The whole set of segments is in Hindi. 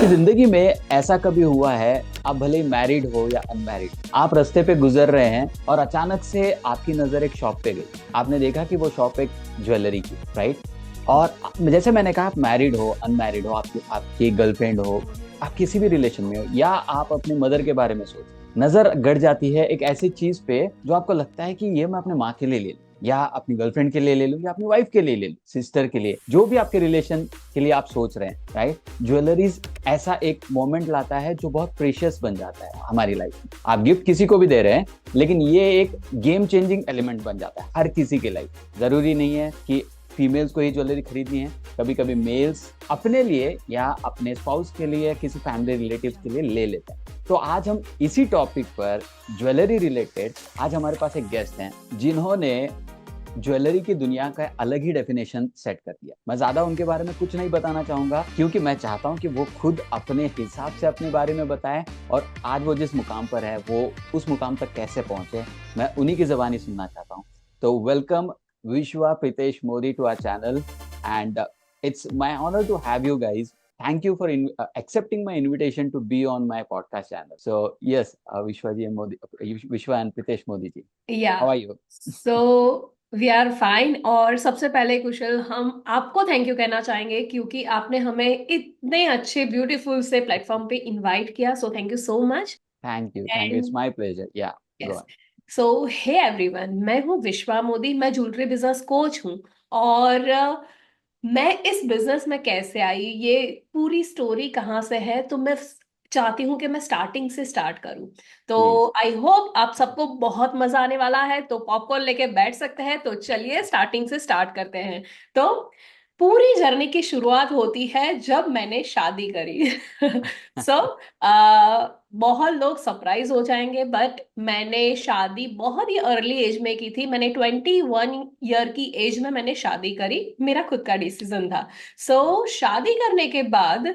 आपकी जिंदगी में ऐसा कभी हुआ है, आप भले ही मैरिड हो या अनमैरिड, आप रास्ते पे गुजर रहे हैं और अचानक से आपकी नजर एक शॉप पे गई। आपने देखा कि वो शॉप एक ज्वेलरी की, राइट? और जैसे मैंने कहा, आप मैरिड हो, अनमैरिड हो, आपकी आपकी गर्लफ्रेंड हो, आप किसी भी रिलेशन में हो, या आप अपने मदर के बारे में सोच, नजर गड़ जाती है एक ऐसी चीज पे जो आपको लगता है कि ये मैं अपने माँ के लिए ले लूं, या अपनी गर्लफ्रेंड के लिए ले लूं, या अपनी वाइफ के लिए ले लूं, सिस्टर के लिए, जो भी आपके रिलेशन के लिए आप सोच रहे हैं, राइट? ज्वेलरीज ऐसा एक मोमेंट लाता है जो बहुत प्रेशियस बन जाता है हमारी लाइफ में। आप गिफ्ट किसी को भी दे रहे हैं, लेकिन ये एक गेम चेंजिंग एलिमेंट बन जाता है हर किसी की लाइफ। जरूरी नहीं है कि फीमेल्स को ही ज्वेलरी खरीदनी है, कभी कभी मेल्स अपने लिए या अपने स्पाउस के लिए, किसी फैमिली रिलेटिव्स के लिए ले लेते हैं। तो आज हम इसी टॉपिक पर, ज्वेलरी रिलेटेड, आज हमारे पास एक गेस्ट हैं जिन्होंने ज्वेलरी की दुनिया का अलग ही डेफिनेशन सेट कर दिया। मैं ज्यादा उनके बारे में कुछ नहीं बताना चाहूंगा, क्योंकि मैं चाहता हूं कि वो खुद अपने हिसाब से अपने बारे में बताएं, और आज वो जिस मुकाम पर है वो उस मुकाम तक कैसे पहुंचे, मैं उन्हीं की जबानी सुनना चाहता हूं। तो welcome Vishwa Pritesh Modi to our channel, and it's my honor to have you guys. Thank you for accepting my invitation to be on my podcast channel. So yes, Vishwa ji and Modi, Vishwa and Pritesh Modi ji, या how are you? So we are fine. और सबसे पहले कुशल, हम आपको थैंक यू कहना चाहेंगे क्योंकि आपने हमें इतने अच्छे ब्यूटीफुल से प्लेटफॉर्म पे इनवाइट किया। So thank you so much. Thank you, thank you. It's and my pleasure. Yeah, go yes, on. So hey everyone, मैं हूँ विश्वा मोदी, मैं ज्वेलरी बिजनेस कोच हूँ। और मैं इस बिजनेस में कैसे आई, ये पूरी स्टोरी कहाँ से है, तो मैं चाहती हूँ कि मैं स्टार्टिंग से स्टार्ट करूँ। तो Please. आई होप आप सबको बहुत मजा आने वाला है, तो पॉपकॉर्न लेके बैठ सकते हैं। तो चलिए स्टार्टिंग से स्टार्ट करते हैं। तो पूरी जर्नी की शुरुआत होती है जब मैंने शादी करी। सो बहुत लोग सरप्राइज हो जाएंगे, बट मैंने शादी बहुत ही अर्ली एज में की थी। मैंने 21 ईयर की एज में मैंने शादी करी, मेरा खुद का डिसीजन था। शादी करने के बाद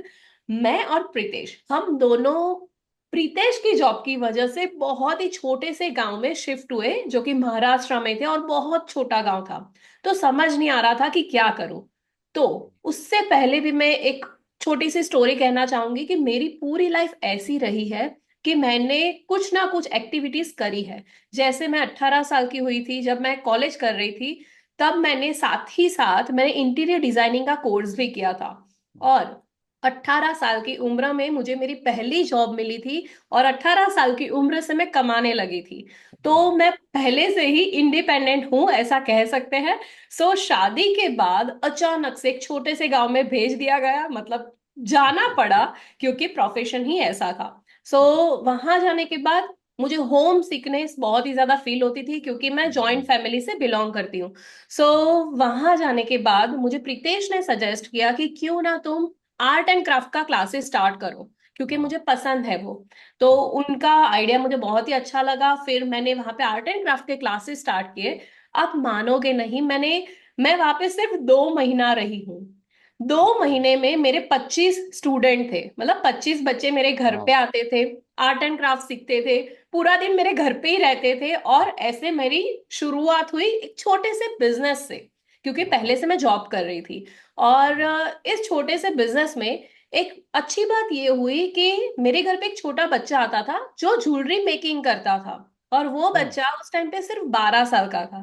मैं और प्रीतेश, हम दोनों प्रीतेश की जॉब की वजह से बहुत ही छोटे से गांव में शिफ्ट हुए, जो कि महाराष्ट्र में थे, और बहुत छोटा गांव था। तो समझ नहीं आ रहा था कि क्या करूं। तो उससे पहले भी मैं एक छोटी सी स्टोरी कहना चाहूंगी कि मेरी पूरी लाइफ ऐसी रही है कि मैंने कुछ ना कुछ एक्टिविटीज करी है। जैसे मैं 18 साल की हुई थी जब मैं कॉलेज कर रही थी, तब मैंने साथ ही साथ मैंने इंटीरियर डिजाइनिंग का कोर्स भी किया था। और 18 साल की उम्र में मुझे मेरी पहली जॉब मिली थी, और 18 साल की उम्र से मैं कमाने लगी थी। तो Wow. मैं पहले से ही इंडिपेंडेंट हूं, ऐसा कह सकते हैं। शादी के बाद अचानक से एक छोटे से गांव में भेज दिया गया, मतलब जाना पड़ा, क्योंकि प्रोफेशन ही ऐसा था। वहां जाने के बाद मुझे होम सिकनेस बहुत ही ज्यादा फील होती थी, क्योंकि मैं जॉइंट फैमिली से बिलोंग करती हूँ। सो वहां जाने के बाद मुझे प्रीतेश ने सजेस्ट किया कि क्यों ना तुम आर्ट एंड क्राफ्ट का क्लासेस स्टार्ट करो, क्योंकि Wow. मुझे पसंद है वो। तो उनका आइडिया मुझे बहुत ही अच्छा लगा। फिर मैंने वहां पे आर्ट एंड क्राफ्ट के क्लासेस स्टार्ट किए। आप मानोगे नहीं, मैं वहां पे सिर्फ 2 महीना रही हूँ। 2 महीने में मेरे 25 स्टूडेंट थे, मतलब 25 बच्चे मेरे घर पे Wow. आते थे, आर्ट एंड क्राफ्ट सीखते थे, पूरा दिन मेरे घर पे ही रहते थे। और ऐसे मेरी शुरुआत हुई एक छोटे से बिजनेस से, क्योंकि पहले Wow. से मैं जॉब कर रही थी। और इस छोटे से बिजनेस में एक अच्छी बात ये हुई कि मेरे घर पे एक छोटा बच्चा आता था जो ज्वेलरी मेकिंग करता था। और वो Oh. बच्चा उस टाइम पे सिर्फ 12 साल का था।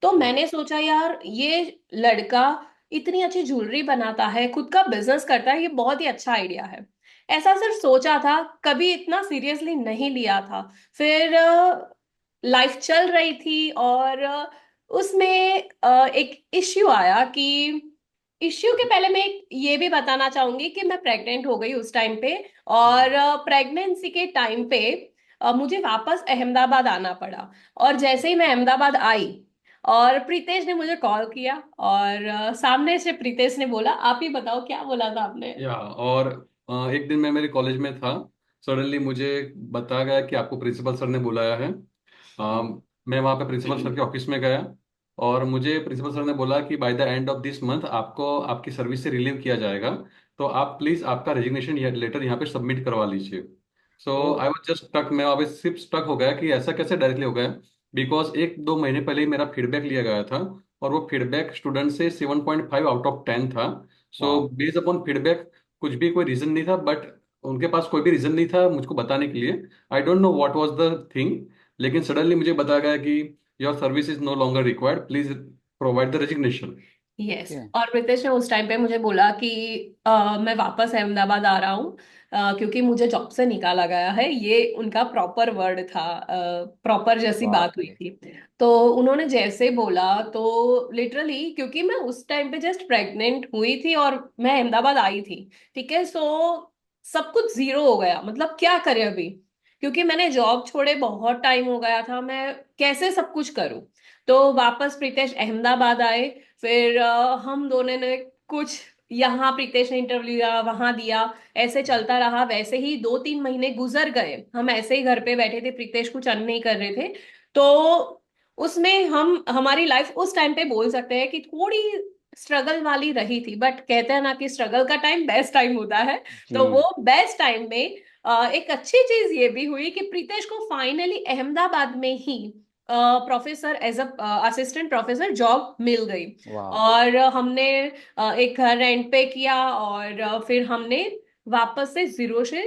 तो Wow. मैंने सोचा, यार ये लड़का इतनी अच्छी ज्वेलरी बनाता है, खुद का बिजनेस करता है, ये बहुत ही अच्छा आइडिया है। ऐसा सिर्फ सोचा था, कभी इतना सीरियसली नहीं लिया था। फिर लाइफ चल रही थी, और उसमें एक इश्यू आया कि इश्यू के पहले मैं एक ये भी बताना चाहूंगी कि मैं प्रेग्नेंट हो गई उस टाइम पे। और प्रेगनेंसी के टाइम पे मुझे वापस अहमदाबाद आना पड़ा। और जैसे ही मैं अहमदाबाद आई, और प्रीतेश ने मुझे कॉल किया, और सामने से प्रीतेश ने बोला, आप ही बताओ क्या बोला था आपने। और एक दिन मैं मेरे कॉलेज में था। सडनली मुझे बताया गया कि आपको प्रिंसिपल सर ने बुलाया है। मैं वहाँ पे प्रिंसिपल सर के ऑफिस में गया, और मुझे प्रिंसिपल सर ने बोला कि by the end of this month आपको आपकी सर्विस से रिलीव किया जाएगा। तो आप प्लीज़ आपका रेजिग्नेशन लेटर यहाँ पे सबमिट करवा लीजिए। So Oh. I was just stuck. मैं वहाँ पे सिर्फ स्टक हो गया कि ऐसा कैसे डायरेक्टली हो गया। बिकॉज एक दो महीने पहले ही मेरा फीडबैक लिया गया था, और वो फीडबैक स्टूडेंट से 7.5 आउट ऑफ 10 था। सो Wow. बेस्ड अपॉन फीडबैक कुछ भी कोई रीजन नहीं था, बट उनके पास कोई भी रीजन नहीं था मुझको बताने के लिए। I don't know what was the thing, लेकिन सडनली मुझे बताया गया कि your service is no longer required, please provide the resignation. Yes, Okay. और प्रीतेश ने उस टाइम पे मुझे बोला कि मैं वापस अहमदाबाद आ रहा हूँ, क्योंकि मुझे जॉब से निकाला गया है। ये उनका प्रॉपर वर्ड था, प्रॉपर जैसी बाप बात हुई रे। थी। तो उन्होंने जैसे बोला, तो लिटरली, क्योंकि मैं उस टाइम पे जस्ट प्रेग्नेंट हुई थी और मैं अहमदाबाद आई थी, ठीक है, सो सब कुछ जीरो हो गया। मतलब क्या करें अभी, क्योंकि मैंने जॉब छोड़े बहुत टाइम हो गया था, मैं कैसे सब कुछ करूं। तो वापस प्रीतेश अहमदाबाद आए। फिर हम दोनों ने कुछ, यहाँ प्रीतेश ने इंटरव्यू दिया, वहां दिया, ऐसे चलता रहा। वैसे ही 2-3 महीने गुजर गए, हम ऐसे ही घर पे बैठे थे, प्रीतेश कुछ अर्न नहीं कर रहे थे। तो उसमें हम, हमारी लाइफ उस टाइम पे बोल सकते हैं कि थोड़ी स्ट्रगल वाली रही थी, बट कहते हैं ना कि स्ट्रगल का टाइम बेस्ट टाइम होता है। तो वो जी बेस्ट टाइम में एक अच्छी चीज ये भी हुई कि प्रीतेश को फाइनली अहमदाबाद में ही professor, as a assistant professor job मिल गई। वाह। और हमने एक घर रेंट पे किया, और फिर हमने वापस से जीरो से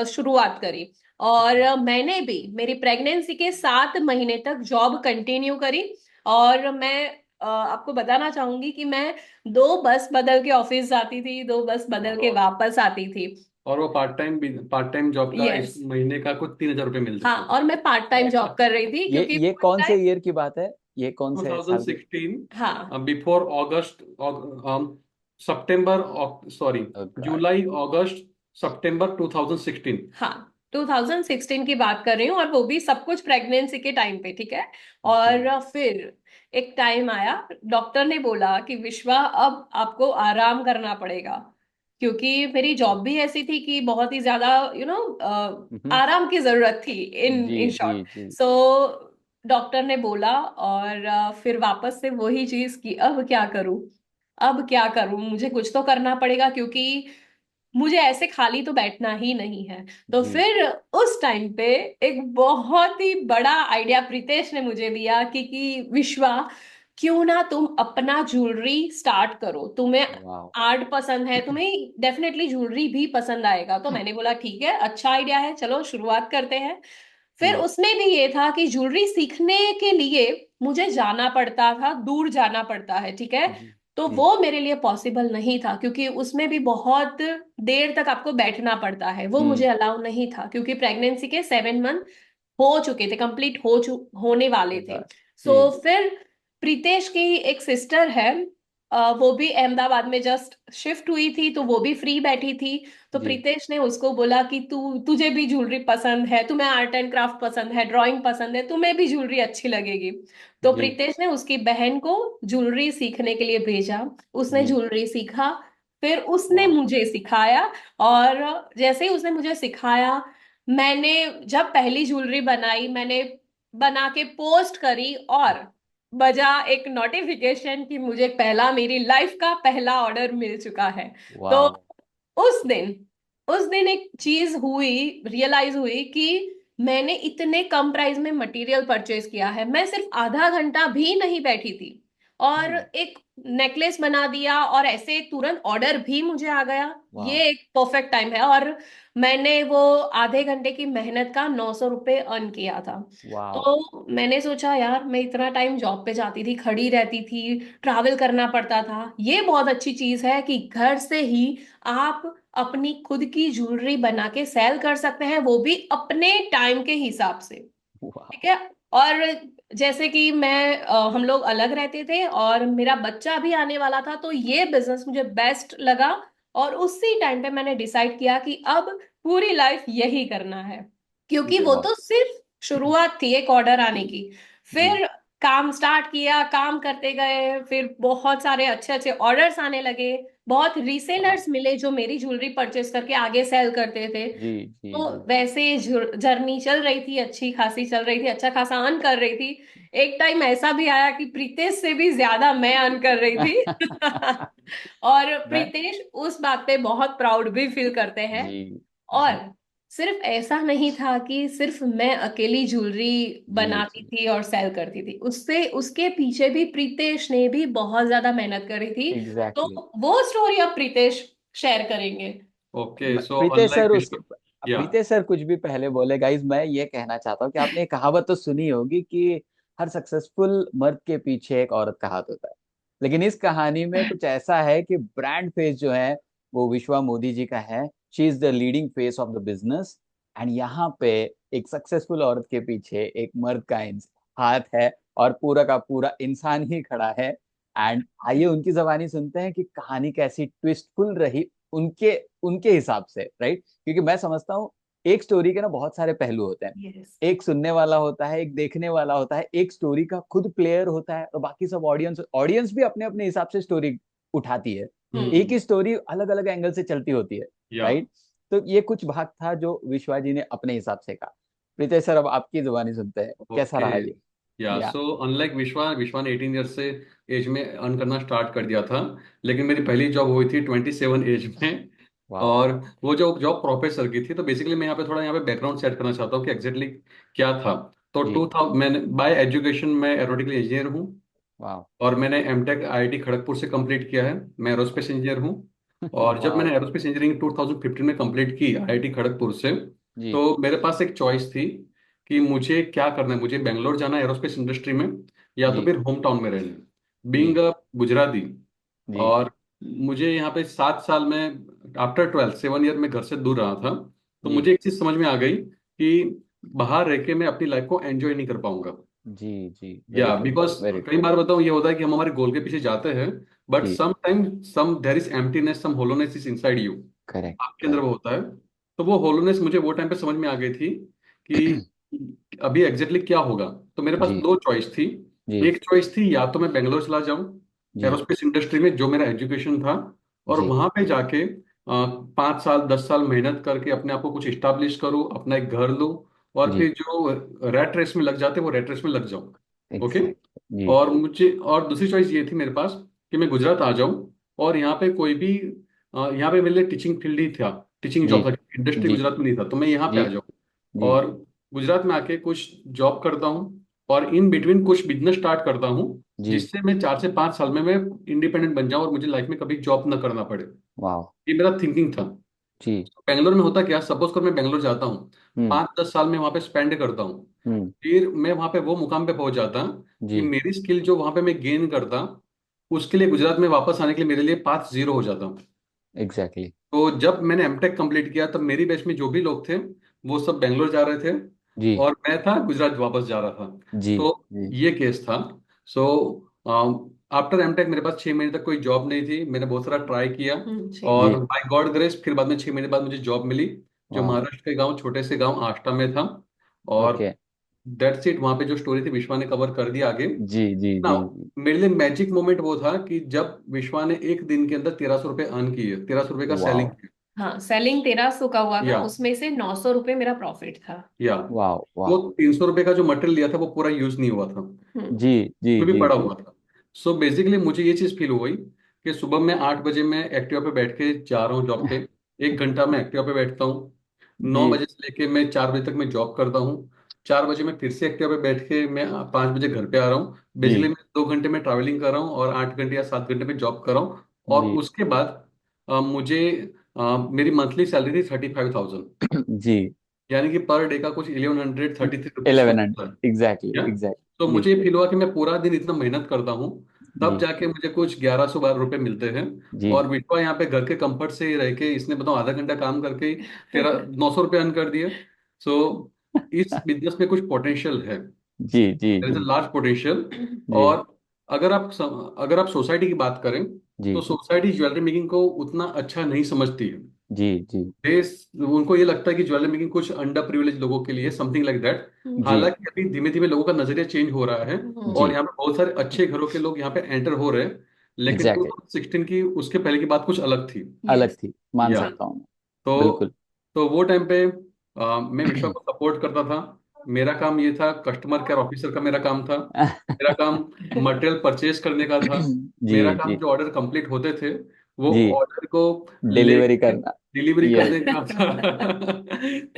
शुरुआत करी। और मैंने भी मेरी प्रेगनेंसी के 7 महीने तक जॉब कंटिन्यू करी। और मैं आपको बताना चाहूंगी कि मैं 2 बस बदल के ऑफिस जाती थी, 2 बस बदल के वाह। वापस आती थी। और वो पार्ट टाइम जॉब का यस। इस महीने का कुछ 3,000 रुपये मिलते हाँ, थे। और मैं पार्ट टाइम जॉब कर रही थी, क्योंकि ये फुल कौन से टाइम। ईयर की बात है? ये कौन से साल की? 2016, हाँ, बिफोर अगस्त, सितंबर, सॉरी, गॉड। जुलाई अगस्त सितंबर 2016। हाँ, 2016 की बात कर रही हूँ, और वो भी सब कुछ प्रेगनेंसी के टाइम पे, ठीक है। जी और फिर एक टाइम आया, डॉक्टर ने बोला कि विश्वा, अब आपको आराम करना पड़ेगा, क्योंकि मेरी जॉब भी ऐसी थी कि बहुत ही ज्यादा, हम्म, आराम की जरूरत थी, इन जी इन जी शॉर्ट। जी सो डॉक्टर ने बोला, और फिर वापस से वही चीज की, अब क्या करूं, अब क्या करूं, मुझे कुछ तो करना पड़ेगा, क्योंकि मुझे ऐसे खाली तो बैठना ही नहीं है। तो जी फिर उस टाइम पे एक बहुत ही बड़ा आइडिया प्रीतेश ने मुझे दिया कि विश्वा, क्यों ना तुम अपना ज्वेलरी स्टार्ट करो, तुम्हें वाह। आर्ट पसंद है, तुम्हें डेफिनेटली ज्वेलरी भी पसंद आएगा। तो मैंने बोला ठीक है, अच्छा आइडिया है, चलो शुरुआत करते हैं। फिर जी उसमें भी ये था कि ज्वेलरी सीखने के लिए मुझे जाना पड़ता था, दूर जाना पड़ता है, ठीक है। जी तो जी वो मेरे लिए पॉसिबल नहीं था, क्योंकि उसमें भी बहुत देर तक आपको बैठना पड़ता है, वो मुझे हम्म। अलाउ नहीं था, क्योंकि प्रेगनेंसी के 7 मंथ हो चुके थे, कंप्लीट होने वाले थे। जी सो फिर प्रीतेश की एक सिस्टर है, वो भी अहमदाबाद में जस्ट शिफ्ट हुई थी, तो वो भी फ्री बैठी थी। तो जी प्रीतेश ने उसको बोला कि तुझे भी ज्वेलरी पसंद है, तुम्हें आर्ट एंड क्राफ्ट पसंद है, ड्राइंग पसंद है, तुम्हें भी ज्वेलरी अच्छी लगेगी। तो जी प्रीतेश ने उसकी बहन को ज्वेलरी सीखने के लिए भेजा। उसने जी। ज्वेलरी सीखा, फिर उसने वाह। मुझे सिखाया। और जैसे ही उसने मुझे सिखाया, मैंने जब पहली ज्वेलरी बनाई, मैंने बना के पोस्ट करी, और बजा एक नोटिफिकेशन कि मुझे पहला, मेरी लाइफ का पहला ऑर्डर मिल चुका है। तो वाह। उस दिन उस दिन एक चीज हुई, रियलाइज हुई कि मैंने इतने कम प्राइस में मटेरियल परचेज किया है। मैं सिर्फ आधा घंटा भी नहीं बैठी थी, और हम्म, एक नेकलेस बना दिया, और ऐसे तुरंत ऑर्डर भी मुझे आ गया। वाह। ये एक परफेक्ट टाइम है। और मैंने वो आधे घंटे की मेहनत का 900 रुपये अर्न किया था। वाह। तो मैंने सोचा, यार, मैं इतना टाइम जॉब पे जाती थी, खड़ी रहती थी, ट्रैवल करना पड़ता था, ये बहुत अच्छी चीज है कि घर से ही आप अपनी खुद की ज्वेलरी बना के सेल कर सकते हैं, वो भी अपने टाइम के हिसाब से, वाह। ठीक है। और जैसे कि हम लोग अलग रहते थे, और मेरा बच्चा भी आने वाला था, तो ये बिजनेस मुझे बेस्ट लगा। और उसी टाइम पे मैंने डिसाइड किया कि अब पूरी लाइफ यही करना है, क्योंकि वो वाह। तो सिर्फ शुरुआत थी एक ऑर्डर आने की। जी फिर काम स्टार्ट किया, काम करते गए, फिर बहुत सारे अच्छे अच्छे ऑर्डर्स आने लगे। बहुत वाह। रीसेलर्स मिले जो मेरी ज्वेलरी परचेस करके आगे सेल करते थे। जी जी तो जी वैसे जर्नी चल रही थी, अच्छी खासी चल रही थी, अच्छा खासा अर्न कर रही थी। एक टाइम ऐसा भी आया कि प्रीतेश से भी ज्यादा मैं अर्न कर रही थी। और मैं प्रीतेश उस बात पे बहुत प्राउड भी फील करते हैं। जी और जी सिर्फ ऐसा नहीं था कि सिर्फ मैं अकेली ज्वेलरी जी बनाती जी। थी और सेल करती थी, उससे उसके पीछे भी प्रीतेश ने भी बहुत ज्यादा मेहनत करी थी। तो एग्जैक्टली। वो स्टोरी अब प्रीतेश शेयर करेंगे। ओके, सो प्रीतेश अनलाइक सर उसके विश्व। या प्रीतेश सर कुछ भी पहले बोले गाइज, मैं ये कहना चाहता हूँ कि आपने एक कहावत तो सुनी होगी कि हर सक्सेसफुल मर्द के पीछे एक औरत का हाथ होता है। लेकिन इस कहानी में कुछ ऐसा है कि ब्रांड फेस जो है वो विश्वा मोदी जी का है। She is the leading face of the business. And यहाँ पे एक सक्सेसफुल औरत के पीछे एक मर्द का हाथ है, और पूरा का पूरा इंसान ही खड़ा है। एंड आइए उनकी जबानी सुनते हैं कि कहानी कैसी ट्विस्टफुल रही उनके उनके हिसाब से, राइट? क्योंकि मैं समझता हूँ एक स्टोरी के ना बहुत सारे पहलू होते हैं। यस। एक सुनने वाला होता है, एक देखने वाला होता है, एक स्टोरी का खुद प्लेयर होता है, और बाकी सब ऑडियंस ऑडियंस भी अपने अपने हिसाब से स्टोरी उठाती है। एक हम्म। ही स्टोरी अलग अलग एंगल से चलती होती है, या राइट? तो ये कुछ भाग था जो विश्वा जी ने अपने हिसाब से कहा। प्रीतेश सर, अब आपकी जुबानी सुनते हैं, कैसा ओके। रहा ये? या या सो अनलाइक विश्वा, विश्वा ने 18 ईयर्स से एज में अर्न करना स्टार्ट कर दिया था। लेकिन मेरी पहली जॉब हुई थी 27 एज में। वाह। और वो जो जॉब प्रोफेसर की थी, तो बेसिकली मैं यहाँ पे थोड़ा यहाँ पे बैकग्राउंड सेट करना चाहता हूँ कि एग्जैक्टली क्या था। तो जी। 2000 मैंने बाय एजुकेशन मैं एरोनॉटिकल इंजीनियर हूँ। वाह। और मैंने एमटेक आईआईटी खड़गपुर से कंप्लीट किया है। मैं एरोस्पेस इंजीनियर हूँ। और जब वाह। मैंने एरोस्पेस इंजीनियरिंग 2015 में कंप्लीट की आईआईटी खड़गपुर से, जी। तो मेरे पास एक चॉइस थी कि मुझे क्या करना है। मुझे बेंगलोर जाना है एरोस्पेस इंडस्ट्री में, या तो जी। फिर होम टाउन में रहना है, बीइंग जी। अ गुजराती। जी। और मुझे यहाँ पे 7 साल में आफ्टर 12 7 ईयर में घर से दूर रहा था। तो जी। मुझे एक चीज समझ में आ गई कि बाहर रह के मैं अपनी लाइफ को एंजॉय नहीं कर पाऊंगा। जी। जी। वेरी या ट्रू। Because very true. कई बार बताऊं ये होता है कि हम हमारे गोल के पीछे जाते हैं, बट जी। Some time some there is emptiness, some hollowness is inside you. Correct. आपके अंदर वो करेक्ट। होता है। तो वो होलोनेस मुझे वो टाइम पे समझ में आ गई थी कि अभी एग्जैक्टली क्या होगा। तो मेरे पास जी। दो चॉइस थी। जी। एक चॉइस थी, या तो मैं बेंगलोर चला जाऊं जी। एरोस्पेस इंडस्ट्री में जो मेरा एजुकेशन था, और जी। वहां पे जाके 5 साल 10 साल मेहनत करके अपने आप को कुछ इस्टेब्लिश करूं, अपना एक घर लूं, और जी। फिर जो रैट रेस में लग जाते वो रैट रेस में लग जाऊं। ओके। एग्जैक्ट। जी। और दूसरी चॉइस ये थी मेरे पास कि मैं गुजरात आ जाऊं, और यहाँ पे कोई भी यहाँ पे मेरे लिए टीचिंग फील्ड ही था, टीचिंग जी। जॉब था, इंडस्ट्री जी। गुजरात में नहीं था, तो मैं यहाँ पे जी। आ जाऊँ जी। और गुजरात में आके कुछ जॉब करता हूँ, और इन बिटवीन कुछ बिजनेस स्टार्ट करता हूँ, जी। जिससे मैं 4 से 5 साल में मैं इंडिपेंडेंट बन जाऊँ और मुझे लाइफ में कभी जॉब ना करना पड़े। वाह। ये मेरा थिंकिंग था। जी। बेंगलोर में होता क्या, सपोज कर मैं बेंगलोर जाता हूँ, हम्म। 5 10 साल में वहाँ पे स्पेंड करता हूँ, हम्म। फिर मैं वहाँ पे वो मुकाम पे पहुंच जाता कि जी। मेरी स्किल जो वहाँ पे मैं गेन करता, उसके लिए गुजरात में वापस आने के लिए मेरे लिए पाथ जीरो हो जाता। एग्जैक्टली। तो जब मैंने एमटेक कंप्लीट किया, तब मेरी बैच में जो भी लोग थे वो सब बेंगलोर जा रहे थे, जी। और मैं था गुजरात वापस जा रहा था। जी। तो जी। ये केस था। सो आफ्टर एमटेक मेरे पास 6 महीने तक कोई जॉब नहीं थी। मैंने बहुत सारा ट्राई किया, जी। और जी। बाय गॉड ग्रेस फिर बाद में 6 महीने बाद मुझे जॉब मिली, जो वाह। महाराष्ट्र के गांव, छोटे से गांव आष्टा में था। और ओके। That's it. वहां पे जो स्टोरी थी विश्वा ने कवर कर दी आगे जी। जी। ना। जी। मेरे लिए मैजिक मोमेंट वो था कि जब विश्वा ने एक दिन के अंदर 1300 रुपये अर्न किए, 1300 रुपये का सेलिंग वाह। किया। हाँ, सेलिंग 1300 का हुआ था, या उसमें से 900 रुपये मेरा प्रॉफिट था। या वाह। वो वाह। 300 रुपये का जो मटेरियल लिया था वो पूरा यूज नहीं हुआ था, हम्म। जी। जी। में भी जी। पड़ा जी। हुआ था। सो बेसिकली मुझे ये चीज फील हो गई कि सुबह में 8 बजे मैं एक्टिवा पे बैठ के जा रहा हूँ जॉब पे, 1 घंटा मैं एक्टिवा पे बैठता हूँ, जी। 9 बजे से लेके मैं 4 बजे तक मैं जॉब करता हूँ, 4 बजे मैं फिर से एक्टिवा पे बैठ के मैं 5 बजे घर पे आ रहा हूँ। बेसिकली जी। मैं 2 घंटे में ट्रैवलिंग कर रहा हूँ, और 8 घंटे या 7 घंटे में जॉब कर रहा हूँ। और जी। उसके बाद मुझे मेरी मंथली सैलरी थी 35,000, जी। यानी कि पर डे का कुछ 1133 रुपीज कुछ 1100। होता है। एग्जैक्टली। क्या? तो एग्जैक्टली। जी। मुझे ये फील हुआ कि मैं पूरा दिन इतना मेहनत करता हूँ, तब जी। जाके मुझे कुछ 1100 12 रुपये मिलते हैं। जी। और विश्वा यहाँ पे घर के कंफर्ट से ही रह के, इसने बताओ आधा घंटा काम करके ही तेरा 900 रुपये अर्न कर दिए। सो इस बिजनेस में कुछ पोटेंशियल है, जी। जी। देयर इज अ जी। Large potential. जी। और अगर आप सोसाइटी की बात करें, तो जी। सोसाइटी ज्वेलरी मेकिंग को उतना अच्छा नहीं समझती है। जी। जी। देश उनको ये लगता है कि ज्वेलरी मेकिंग कुछ अंडर प्रिविलेज लोगों के लिए, समथिंग लाइक दैट। जी। हालांकि अभी धीमे धीमे लोगों का नजरिया चेंज हो रहा है, और जी। यहाँ पे बहुत सारे अच्छे घरों के लोग यहाँ पे एंटर हो रहे हैं। लेकिन एग्जैक्टली। 2016 की उसके पहले की बात कुछ अलग थी। अलग यस। थी, मान या सकता हूँ मैं। तो बिल्कुल। तो वो टाइम पे मैं विश्वा को सपोर्ट करता था। मेरा काम ये था, कस्टमर केयर ऑफिसर का मेरा काम था। मेरा काम मटेरियल परचेज करने का था। जी। मेरा काम जी। जो ऑर्डर कंप्लीट होते थे, वो जी। ऑर्डर को डिलीवरी लेके करना। डिलीवरी ये करने का था।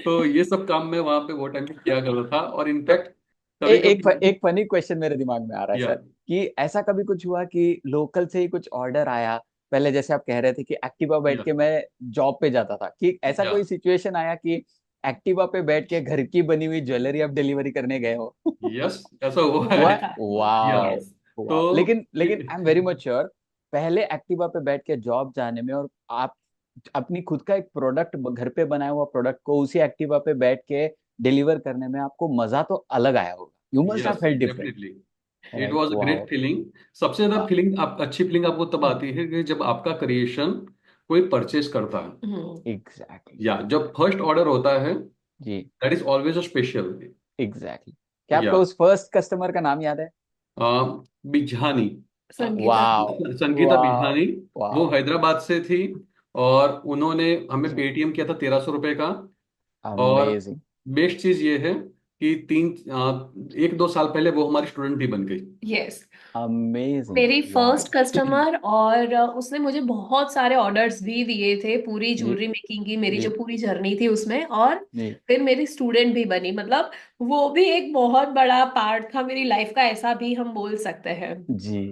तो ये सब काम मैं वहां पे वो टाइम पे किया करता था, और तो इनफैक्ट कभी कभी। एक फनी क्वेश्चन मेरे दिमाग में आ रहा है या सर, कि ऐसा कभी कुछ हुआ कि लोकल से ही कुछ ऑर्डर आया पहले जैसे आप कह रहे थे कि एक्टिवा बैठ या के मैं जॉब पे जाता था, कि ऐसा या कोई सिचुएशन आया कि एक्टिवा पे बैठ के घर की बनी हुई ज्वेलरी आप डिलीवरी करने गए हो? यस, ऐसा हुआ है। हुआ हुआ है? था। या वाओ। यस। तो वाओ, लेकिन लेकिन I am very much sure, पहले एक्टिवा पे बैठ के जॉब जाने में और आप अपनी खुद का एक प्रोडक्ट, घर पे बनाया हुआ प्रोडक्ट को उसी एक्टिवा पे बैठ के डिलीवर करने में आपको मजा तो अलग आया होगा। You must have yes, felt different, definitely it right? Was a great wow. Feeling. सबसे ज्यादा फीलिंग आप अच्छी फीलिंग आपको तब आती है कि जब आपका क्रिएशन कोई परचेज करता है, हम्म। एग्जैक्टली। या जब फर्स्ट ऑर्डर होता है, जी, that is always a special. Exactly. क्या या आपको उस फर्स्ट कस्टमर का नाम याद है? बिजहानी, संगीता। वाओ। संगीता वाओ। बिजहानी। वो वाओ। हैदराबाद से थी, और उन्होंने हमें जी, पेटीएम किया था 1300 रुपये का। और अमेजिंग। बेस्ट चीज ये है कि 1-2 साल पहले वो हमारी स्टूडेंट भी बन गई। यस। अमेजिंग। मेरी वाओ। फर्स्ट कस्टमर, और उसने मुझे बहुत सारे ऑर्डर्स भी दिए थे पूरी जी, ज्वेलरी मेकिंग की, मेरी जो जी, पूरी जर्नी थी उसमें। और जी, फिर मेरी स्टूडेंट भी बनी, मतलब वो भी एक बहुत बड़ा पार्ट था मेरी लाइफ का, ऐसा भी हम बोल सकते हैं। जी।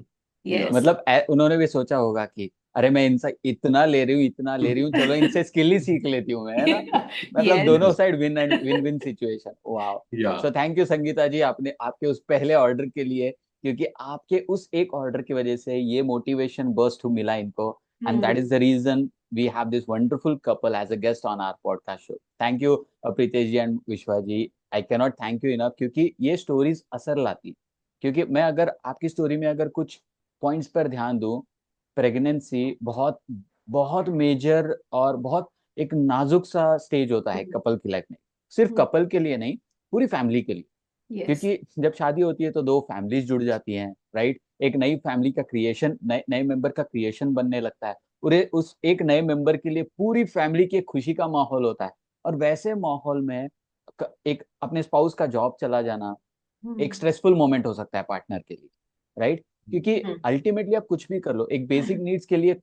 यस। मतलब उन्होंने भी सोचा होगा कि अरे मैं इनसे इतना ले रही हूँ, इतना ले रही हूँ, चलो इनसे स्किल ही सीख लेती हूँ मैं, है ना? मतलब यस। दोनों yes. Side win and win win situation. वाह। या सो थैंक यू संगीता जी, आपने आपके उस पहले ऑर्डर के लिए, क्योंकि आपके उस एक ऑर्डर की वजह से ये मोटिवेशन बर्स्ट मिला इनको, and that hmm. Is the reason we have this wonderful couple as a guest on our podcast show. Thank you Pritesh ji and Vishwa ji. I cannot thank you enough, क्योंकि ये स्टोरीज असर लाती, क्योंकि मैं अगर आपकी स्टोरी में अगर कुछ पॉइंट्स पर ध्यान दूं, प्रेगनेंसी बहुत बहुत मेजर और बहुत एक नाजुक सा स्टेज होता है कपल की लाइफ में। सिर्फ कपल के लिए नहीं, पूरी फैमिली के लिए। यस। क्योंकि जब शादी होती है तो दो फैमिलीज जुड़ जाती हैं, राइट? एक नई फैमिली का क्रिएशन, नए नए मेंबर का क्रिएशन बनने लगता है। पूरे उस एक नए मेंबर के लिए पूरी फैमिली की एक खुशी का माहौल होता है। और वैसे माहौल में एक अपने स्पाउस का जॉब चला जाना एक स्ट्रेसफुल मोमेंट हो सकता है पार्टनर के लिए, राइट? क्योंकि अल्टीमेटली आप कुछ भी कर लो, एक बेसिक नीड्स के लिए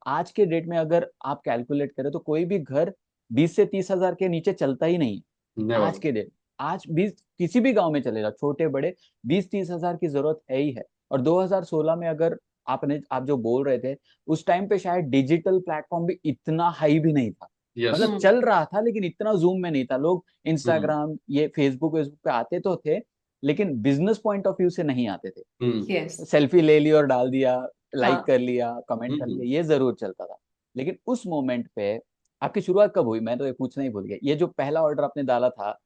आज के डेट में अगर आप कैलकुलेट करें तो कोई भी घर 20 से 30 हजार के नीचे चलता ही नहीं है। नेवर। आज के डेट, आज 20, किसी भी गांव में चलेगा छोटे बड़े, 20-30 हजार की जरूरत है ही है। और 2016 में अगर आप जो बोल रहे थे, उस टाइम पे शायद डिजिटल प्लेटफॉर्म भी इतना हाई भी नहीं था। यस। मतलब चल रहा था लेकिन इतना जूम में नहीं था। लोग हम्म। इंस्टाग्राम, ये फेसबुक वेसबुक पे आते तो थे, लेकिन बिजनेस पॉइंट ऑफ व्यू से नहीं आते थे। हम्म। यस। सेल्फी ले ली और डाल दिया, लाइक हाँ। कर लिया, कमेंट कर हम्म। लिया, ये जरूर चलता था। लेकिन उस मोमेंट पे आपकी शुरुआत कब हुई? मैं तो ये पूछना ही भूल गया, ये जो पहला ऑर्डर आपने डाला था,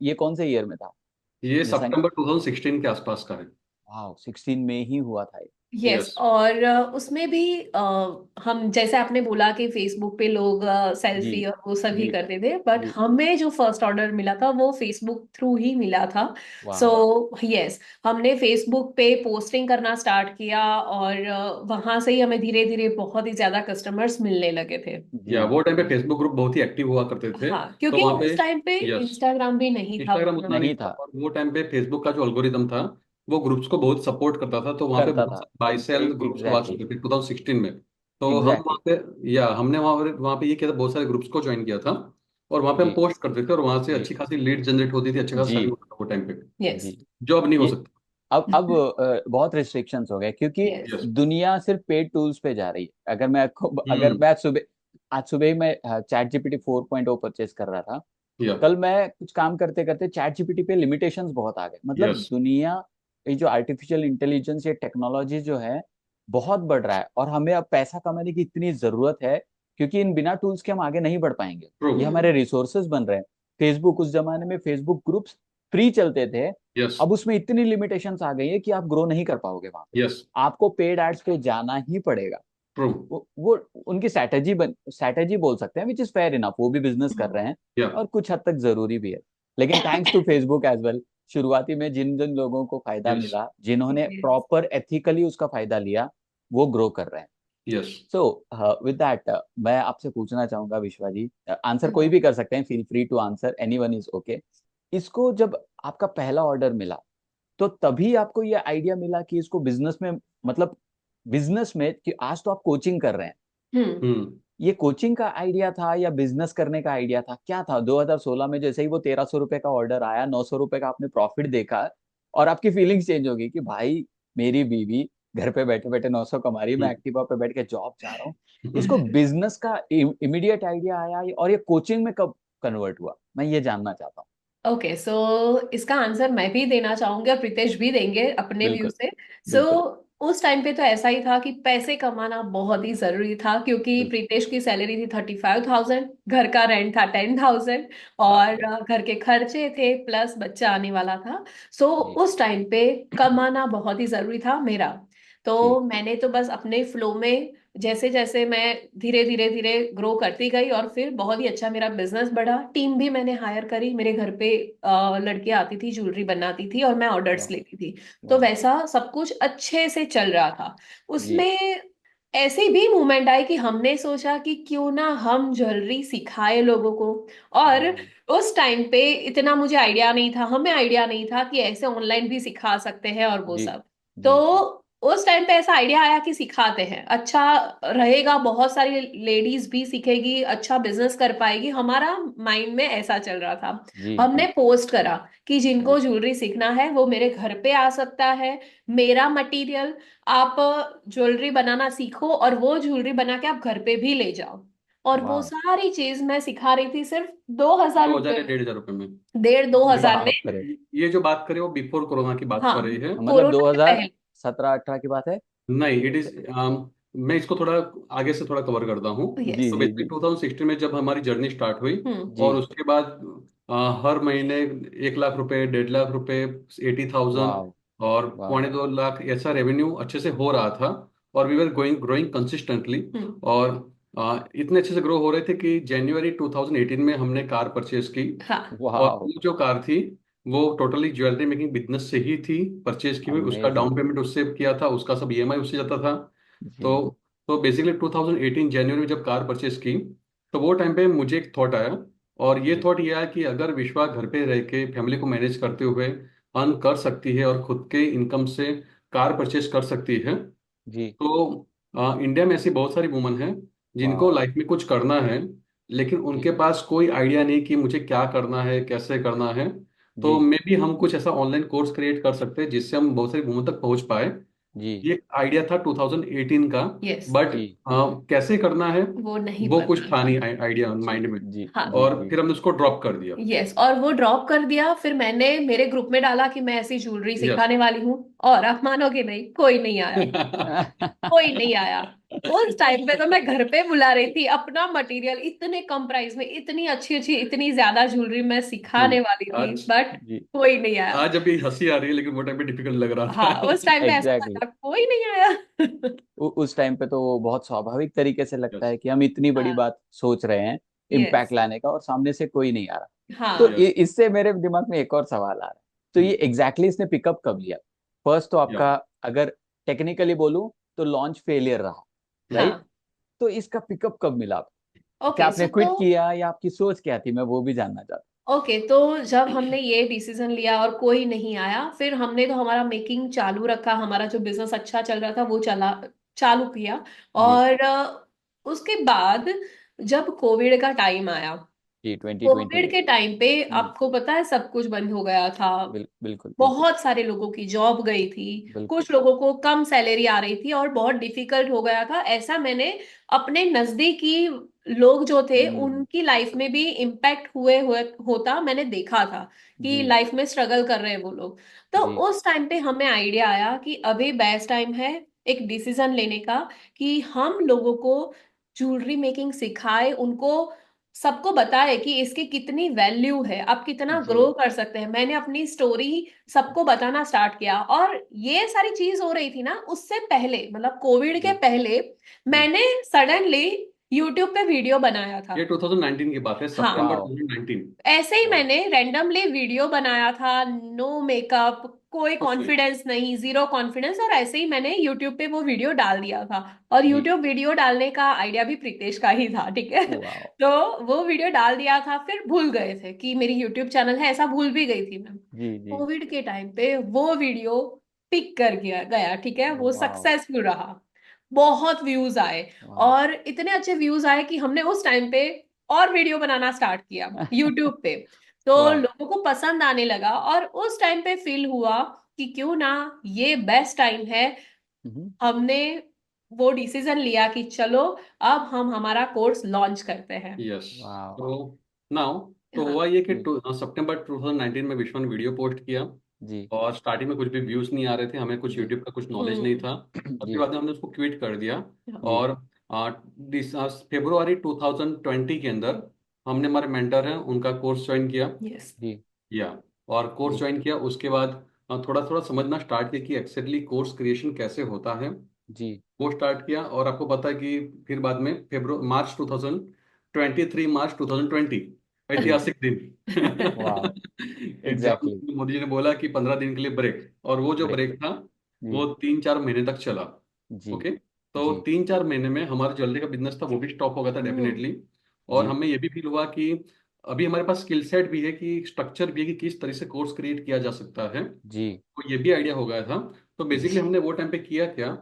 ये कौन से ईयर में था? ये जैसा, सितंबर 2016 के आसपास का है। वाह, 16 में ही हुआ था ये। यस। यस। और उसमें भी हम जैसे आपने बोला कि फेसबुक पे लोग जी, सेल्फी और वो सभी जी, करते थे, बट जी। हमें जो फर्स्ट ऑर्डर मिला था वो फेसबुक थ्रू ही मिला था। सो वाह। यस, हमने फेसबुक पे पोस्टिंग करना स्टार्ट किया, और वहां से ही हमें धीरे धीरे बहुत ही ज्यादा कस्टमर्स मिलने लगे थे। या जी, वो टाइम पे जी। फेसबुक ग्रुप बहुत ही एक्टिव हुआ करते थे। हाँ, तो क्योंकि वहाँ पे, उस टाइम पे यस, इंस्टाग्राम भी नहीं था इंस्टाग्राम उतना। उतना नहीं नहीं था, था। और वो टाइम पे फेसबुक का जो एल्गोरिदम था वो ग्रुप्स को बहुत सपोर्ट करता था, तो वहाँ पे करता बहुत था। सारे बाय सेल ग्रुप्स हुआ एग्जैक्टली, करते थे 2016 में। तो हम एग्जैक्टली। वहाँ पे, या हमने वहाँ पे ये किया था, बहुत सारे ग्रुप्स को ज्वाइन किया था, और वहाँ पे हम जी, पोस्ट करते थे, और वहाँ से जी, अच्छी खासी लीड जनरेट होती थी, अच्छा खासा जी, सेलिंग होता था वो टाइम पे, यस। जी। जो अब नहीं हो ये सकता। अब बहुत रिस्ट्रिक्शंस हो गए, क्योंकि यस। यस। दुनिया सिर्फ पेड टूल्स पे जा रही है। अगर हम्म। मैं आज सुबह ही मैं चैट जीपीटी 4.0 परचेस कर रहा था। या कल मैं कुछ काम करते करते चैट जीपीटी पे लिमिटेशंस बहुत आ गए। मतलब यस। दुनिया, ये जो आर्टिफिशियल इंटेलिजेंस, ये टेक्नोलॉजी जो है बहुत बढ़ रहा है, और हमें अब पैसा कमाने की इतनी जरूरत है, क्योंकि इन बिना टूल्स के हम आगे नहीं बढ़ पाएंगे। ट्रू। ये हमारे रिसोर्सेज बन रहे हैं। फेसबुक, उस जमाने में फेसबुक ग्रुप्स फ्री चलते थे, यस। अब उसमें इतनी लिमिटेशंस आ गई है कि आप ग्रो नहीं कर पाओगे वहां पे। यस। आपको पेड एड्स पे जाना ही पड़ेगा। ट्रू। वो उनकी स्ट्रैटेजी बोल सकते हैं, विच इज फेयर इनफ, वो भी बिजनेस कर रहे हैं या और कुछ हद तक जरूरी भी है। लेकिन thanks to Facebook as well, शुरुआती में जिन जिन लोगों को फायदा यस। मिला, जिन्होंने यस। प्रॉपर एथिकली उसका फायदा लिया, वो ग्रो कर रहे हैं। यस। सो विद दैट, मैं आपसे पूछना चाहूंगा विश्वा जी, आंसर कोई भी कर सकते हैं, feel free to answer, anyone is okay. इसको जब आपका पहला ऑर्डर मिला, तो तभी आपको ये आइडिया मिला कि इसको बिजनेस में, मतलब बिजनेस में, कि आज तो आप कोचिंग कर रहे हैं, हम्म। हम्म। ये कोचिंग का आइडिया था या बिजनेस करने का आइडिया था, क्या था? 2016 में जैसे ही वो 1300 रुपए का ऑर्डर आया, 900 रुपए का आपने प्रॉफिट देखा, और आपकी फीलिंग्स चेंज होगी कि भाई, मेरी बीवी घर पे बैठे बैठे 900 कमा रही है, मैं एक्टिवा पे बैठ के जॉब जा रहा हूँ। इसको बिजनेस का इमीडिएट आइडिया आया और ये कोचिंग में कब कन्वर्ट हुआ, मैं ये जानना चाहता हूँ। ओके, सो इसका आंसर मैं भी देना चाहूंगी और प्रीतेश भी देंगे अपने व्यू बिल्कुल से। सो बिल्कुल। उस टाइम पे तो ऐसा ही था कि पैसे कमाना बहुत ही जरूरी था, क्योंकि बिल्कुल। प्रीतेश की सैलरी थी 35,000, घर का रेंट था 10,000, बाप और रे। घर के खर्चे थे, प्लस बच्चा आने वाला था। सो जी उस टाइम पे कमाना बहुत ही जरूरी था मेरा। तो जी। मैंने तो बस अपने फ्लो में, जैसे जैसे मैं धीरे धीरे धीरे ग्रो करती गई, और फिर बहुत ही अच्छा मेरा बिजनेस बढ़ा। टीम भी मैंने हायर करी, मेरे घर पे लड़कियां आती थी, ज्वेलरी बनाती थी, और मैं ऑर्डर्स वाह लेती थी। तो वाह। वैसा सब कुछ अच्छे से चल रहा था। जी। उसमें ऐसी भी मूवमेंट आई कि हमने सोचा कि क्यों ना हम ज्वेलरी सिखाए लोगों को। और वाह। उस टाइम पे इतना मुझे आइडिया नहीं था, हमें आइडिया नहीं था कि ऐसे ऑनलाइन भी सिखा सकते हैं और वो जी सब। तो जी जी। उस टाइम पे ऐसा आइडिया आया कि सिखाते हैं, अच्छा रहेगा, बहुत सारी लेडीज भी सीखेगी, अच्छा बिजनेस कर पाएगी, हमारा माइंड में ऐसा चल रहा था। जी हमने जी पोस्ट करा कि जी। जिनको ज्वेलरी सीखना है वो मेरे घर पे आ सकता है, मेरा मटेरियल, आप ज्वेलरी बनाना सीखो और वो ज्वेलरी बना के आप घर पे भी ले जाओ। और वो वाह। सारी चीज मैं सिखा रही थी सिर्फ 2,000 रुपये 2,000 या 1,500 में। 1,500-2,000 में। बाप रे। ये जो बात करें वो बिफोर कोरोना की बात कर हाँ, रही है। मतलब कोरोना से पहले। 2017-18 की बात है। नहीं, इट इज, मैं इसको थोड़ा आगे से थोड़ा कवर करता हूँ। यस। जी तो जी बेसिकली जी 2016 में जब हमारी जर्नी स्टार्ट हुई, और हम्म। जी। उसके बाद हर महीने 1 लाख रुपए, 1.5 लाख रुपए, 80,000 वाह और वाह। 2.25 लाख ऐसा रेवेन्यू अच्छे से हो रहा था। और we were going growing consistently. Hmm. और इतने अच्छे से ग्रो हो रहे थे कि जनवरी 2018 में हमने कार परचेज की। हाँ। और वाह। वो जो कार थी, वो टोटली ज्वेलरी मेकिंग बिजनेस से ही थी परचेज की हुई। उसका अमेजिंग। डाउन पेमेंट उससे किया था, उसका सब ईएमआई उससे जाता था। जी। तो तो बेसिकली 2018 जनवरी में जब कार परचेज की, तो वो टाइम पे मुझे एक थॉट आया। और ये जी थॉट ये आया कि अगर विश्वा घर पे रह के फैमिली को मैनेज करते हुए अर्न कर सकती है और खुद के इनकम से कार परचेज कर सकती है, जी। तो इंडिया में ऐसी बहुत सारी वुमन हैं जिनको वाह। लाइफ में कुछ करना है, लेकिन जी उनके पास कोई आइडिया नहीं कि मुझे क्या करना है, कैसे करना है। तो जी मे भी हम कुछ ऐसा ऑनलाइन कोर्स क्रिएट कर सकते हैं जिससे हम बहुत सारी वुमन तक पहुंच पाए। जी ये आइडिया था 2018 का। यस। बट जी कैसे करना है वो नहीं वो कुछ पता था था। नहीं आइडिया जी माइंड में। जी हाँ। जी और जी। फिर हमने उसको ड्रॉप कर दिया। यस, और वो ड्रॉप कर दिया, फिर मैंने मेरे ग्रुप में डाला कि मैं ऐसी ज्वेलरी यस। सिखाने वाली हूँ, और आप मानोगे नहीं, कोई नहीं आया। कोई नहीं आया। उस टाइम पे तो मैं घर पे बुला रही थी अपना मटेरियल, इतने कम प्राइस में इतनी अच्छी अच्छी इतनी ज्यादा ज्वेलरी मैं जी। सिखाने वाली थी, आज बट जी। कोई नहीं आया। आज अभी हंसी आ रही है, लेकिन वो टाइम पे डिफिकल्ट लग रहा हाँ, उस था। टाइम पे ऐसा एग्जैक्टली। लगा कोई नहीं आया। उस टाइम पे तो वो बहुत स्वाभाविक तरीके से लगता यस। है कि हम इतनी बड़ी हाँ। बात सोच रहे हैं, इम्पैक्ट यस। लाने का, और सामने से कोई नहीं आ रहा। तो हाँ। यस। इससे मेरे दिमाग में एक और सवाल आ रहा है। तो ये एग्जैक्टली इसने पिकअप कब लिया? फर्स्ट तो या आपका, अगर टेक्निकली बोलूं तो लॉन्च फेलियर रहा, राइट? हाँ। तो इसका पिकअप कब मिला आपको? क्या ओके, आपने तो क्विट किया या आपकी सोच क्या थी, मैं वो भी जानना चाहता ओके, तो जब हमने ये डिसीजन लिया और कोई नहीं आया, फिर हमने तो हमारा मेकिंग चालू रखा, हमारा जो बिजनेस अच्छा चल रहा था वो चालू किया। हूँ। जी और उसके बाद जब कोविड का टाइम आया, जी 2020 कोविड में। के टाइम पे हम्म, आपको पता है सब कुछ बंद हो गया था। बिल्कुल बिल्कुल बहुत सारे लोगों की जॉब गई थी, बिल्कुल। कुछ लोगों को कम सैलरी आ रही थी, और बहुत डिफिकल्ट हो गया था। ऐसा मैंने अपने नजदीकी लोग जो थे हम्म। उनकी लाइफ में भी इम्पैक्ट हुए हुए होता मैंने देखा था, कि जी लाइफ में स्ट्रगल कर रहे हैं वो लोग। तो जी उस टाइम पे हमें आइडिया आया कि अभी बेस्ट टाइम है एक डिसीजन लेने का, कि हम लोगों को ज्वेलरी मेकिंग सिखाए, उनको सबको बताए कि इसकी कितनी वैल्यू है, आप कितना जी ग्रो कर सकते हैं। मैंने अपनी स्टोरी सबको बताना स्टार्ट किया, और ये सारी चीज हो रही थी ना उससे पहले, मतलब कोविड के जी पहले जी। मैंने सडनली यूट्यूब पे वीडियो बनाया था। ये 2019 की बात है, सितंबर हाँ, 2019। ऐसे ही वाह। मैंने रैंडमली वीडियो बनाया था, नो मेकअप, कोई कॉन्फिडेंस नहीं, जीरो कॉन्फिडेंस, और ऐसे ही मैंने यूट्यूब पे वो वीडियो डाल दिया था। और जी। यूट्यूब वीडियो डालने का आइडिया भी प्रीतेश का ही था, ठीक है। वाह। तो वो वीडियो डाल दिया था, फिर भूल गए थे कि मेरी यूट्यूब चैनल है, ऐसा भूल भी गई थी मैं। जी जी। कोविड के टाइम पे वो वीडियो पिक कर गया गया, ठीक है, वो वाह सक्सेसफुल रहा, बहुत व्यूज आए। वाह। और इतने अच्छे व्यूज आए कि हमने उस टाइम पे और वीडियो बनाना स्टार्ट किया यूट्यूब पे। तो वाह। लोगों को पसंद आने लगा, और उस टाइम पे फील हुआ कि क्यों ना ये बेस्ट टाइम है हम्म, हमने वो डिसीजन लिया कि चलो अब हम हमारा कोर्स लॉन्च करते हैं। यस। वाह। तो नाउ तो हाँ। हुआ ये कि जी सितंबर 2019 में विश्व ने वीडियो पोस्ट किया। जी और स्टार्टिंग में कुछ भी व्यूज नहीं आ रहे थे, हमें कुछ जी यूट्यूब का कुछ नॉलेज नहीं हम्म। था। उसके जी बाद में हमने उसको क्विट कर दिया। जी और फरवरी 2020 के अंदर हमने हमारे मेंटर हैं उनका कोर्स ज्वाइन किया। यस। या और कोर्स जी ज्वाइन किया उसके बाद थोड़ा थोड़ा समझना स्टार्ट किया कि एक्जेक्टली कोर्स क्रिएशन कैसे होता है। जी वो स्टार्ट किया और आपको पता है कि फिर बाद में फेब्रुआरी मार्च 2023 मार्च 2020 ऐतिहासिक वाह। दिन। Exam exactly. मोदी जी ने बोला कि 15 दिन के लिए ब्रेक, और वो जो ब्रेक। ब्रेक था जी वो 3-4 महीने तक चला। जी ओके। तो जी 3-4 महीने में हमारा ज्वेलरी का बिजनेस था वो भी स्टॉप हो गया था हम्म। डेफिनेटली। और जी हमें ये भी फील हुआ कि अभी हमारे पास स्किल सेट भी है, कि स्ट्रक्चर भी है कि किस तरह से कोर्स क्रिएट किया जा सकता है, जी तो ये भी आइडिया हो गया था। तो बेसिकली हमने वो टाइम पे किया क्या,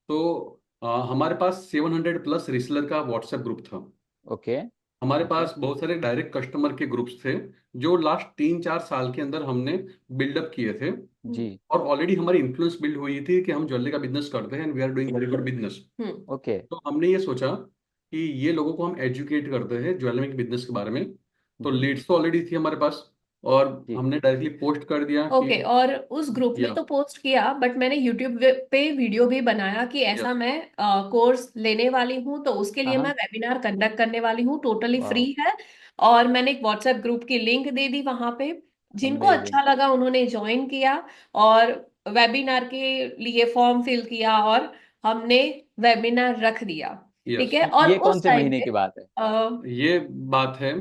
तो हमारे पास 700+ रिसेलर का व्हाट्सएप ग्रुप था। ओके हमारे ओके पास बहुत सारे डायरेक्ट कस्टमर के ग्रुप्स थे जो लास्ट 3-4 साल के अंदर हमने बिल्डअप किए थे। जी और ऑलरेडी हमारी इन्फ्लुएंस बिल्ड हुई थी कि हम ज्वेलरी का बिजनेस करते हैं and we are doing very good business. Hmm. Okay. तो हमने ये सोचा कि ये लोगों को हम एजुकेट करते हैं ज्वेलरी के बिजनेस के बारे में। तो हम्म, लीड्स तो ऑलरेडी थी हमारे पास, और जी हमने डायरेक्टली पोस्ट कर दिया कि ओके। और उस ग्रुप में या तो पोस्ट किया, बट मैंने यूट्यूब पे वीडियो भी बनाया कि ऐसा यस मैं कोर्स लेने वाली हूँ, तो उसके हाँ लिए मैं हाँ वेबिनार कंडक्ट करने वाली हूँ, टोटली फ्री वाह। है। और मैंने एक व्हाट्सएप ग्रुप की लिंक दे दी वहां पे। जिनको अमेजिंग। अच्छा लगा उन्होंने ज्वाइन किया और वेबिनार के लिए फॉर्म फिल किया, और हमने वेबिनार रख दिया। ठीक यस। है। और ये कौन उस से टाइम महीने पे की बात है? ये बात है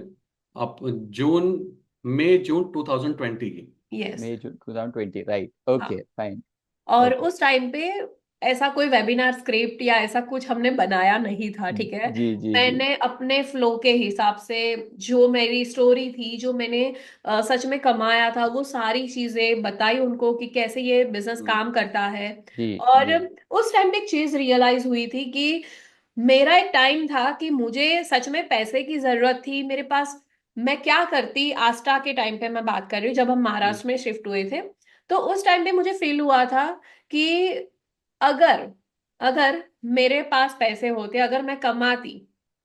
अब जून मई जून 2020 की। यस। मई 2020, राइट? हाँ। Okay fine. और ओके। उस टाइम पे ऐसा कोई वेबिनार स्क्रिप्ट या ऐसा कुछ हमने बनाया नहीं था, ठीक है। जी जी जी मैंने अपने फ्लो के हिसाब से, जो मेरी स्टोरी थी, जो मैंने सच में कमाया था, वो सारी चीजें बताई उनको कि कैसे ये बिजनेस हम्म, काम करता है। जी और जी उस टाइम पे एक चीज रियलाइज हुई थी कि मेरा एक टाइम था कि मुझे सच में पैसे की जरूरत थी मेरे पास। मैं क्या करती, आस्था के टाइम पे मैं बात कर रही हूँ, जब हम हम्म, महाराष्ट्र में शिफ्ट हुए थे। तो उस टाइम पे मुझे फील हुआ था कि अगर अगर मेरे पास पैसे होते, अगर मैं कमाती,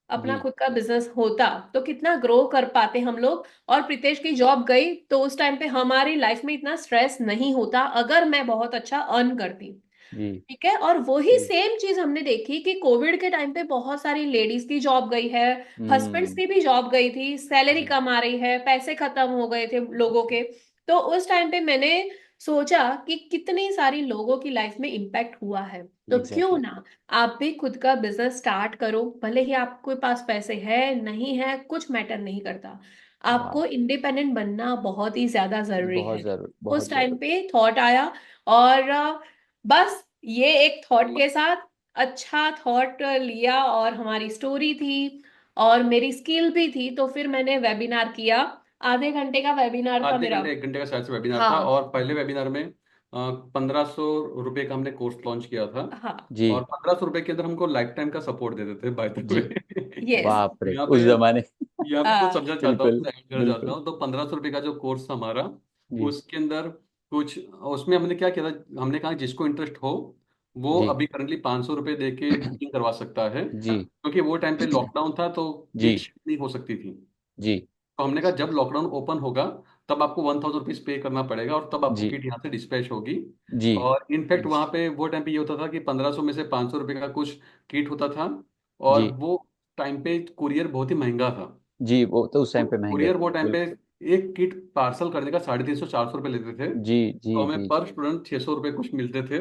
अपना जी खुद का बिजनेस होता, तो कितना ग्रो कर पाते हम लोग। और प्रीतेश की जॉब गई तो उस टाइम पे हमारी लाइफ में इतना स्ट्रेस नहीं होता, अगर मैं बहुत अच्छा अर्न करती। जी ठीक है। और वही जी सेम चीज हमने देखी कि कोविड के टाइम पे बहुत सारी लेडीज की जॉब गई है, हस्बैंड्स हम्म की भी जॉब गई थी, सैलरी जी कम आ रही है, पैसे खत्म हो गए थे लोगों के। तो उस टाइम पे मैंने सोचा कि कितनी सारी लोगों की लाइफ में इम्पैक्ट हुआ है, तो क्यों एग्जैक्टली। ना आप भी खुद का बिजनेस स्टार्ट करो। भले ही आपके पास पैसे है नहीं है, कुछ मैटर नहीं करता। वाह। आपको इंडिपेंडेंट बनना बहुत ही ज्यादा जरूरी बहुत है। जरूर, उस बहुत टाइम जरूर। पे थॉट आया। और बस ये एक थॉट के साथ, अच्छा थॉट लिया, और हमारी स्टोरी थी और मेरी स्किल भी थी, तो फिर मैंने वेबिनार किया। आधे घंटे का वेबिनार था आधे मेरा। घंटे 1 घंटे का शायद से वेबिनार था, हाँ। और पहले वेबिनार में 1500 रुपये का हमने कोर्स लॉन्च किया था। हाँ। और जी 1500 रुपये के अंदर हमको लाइफ टाइम का सपोर्ट दे देते बाय द वे। जी। यस। बाप रे यहाँ उस पे जमाने। यहाँ पे कुछ समझना चाहता हूँ, बिल्कुल कुछ ऐड करना चाहता बिल्कुल। हूँ। तो 1500 रुपये का जो कोर्स था हमारा, जी उसके अंदर कुछ, उसमें हमने क्या किया था, हमने कहा जिसको इंटरेस्ट हो वो जी अभी करंटली 500 रुपये दे के बुकिंग करवा सकता है, जी क्योंकि वो टाइम पे लॉकडाउन था तो जी किट नहीं हो सकती थी। जी तो हमने कहा जब लॉकडाउन ओपन होगा तब आपको 1000 रुपीज पे करना पड़ेगा, और तब आपको जी किट यहाँ से डिस्पैच होगी। जी और इनफैक्ट वहाँ पे वो टाइम पे ये होता था कि 1500 में से 500 रुपये का कुछ किट होता था। और जी वो टाइम पे कुरियर बहुत ही महंगा था। जी। वो तो उस तो टाइम पे महंगे कुरियर थे वो टाइम पे बिल्कुल। एक किट पार्सल करने का 350-400 रुपये लेते थे। जी जी तो हमें जी पर स्टूडेंट 600 रुपये कुछ मिलते थे,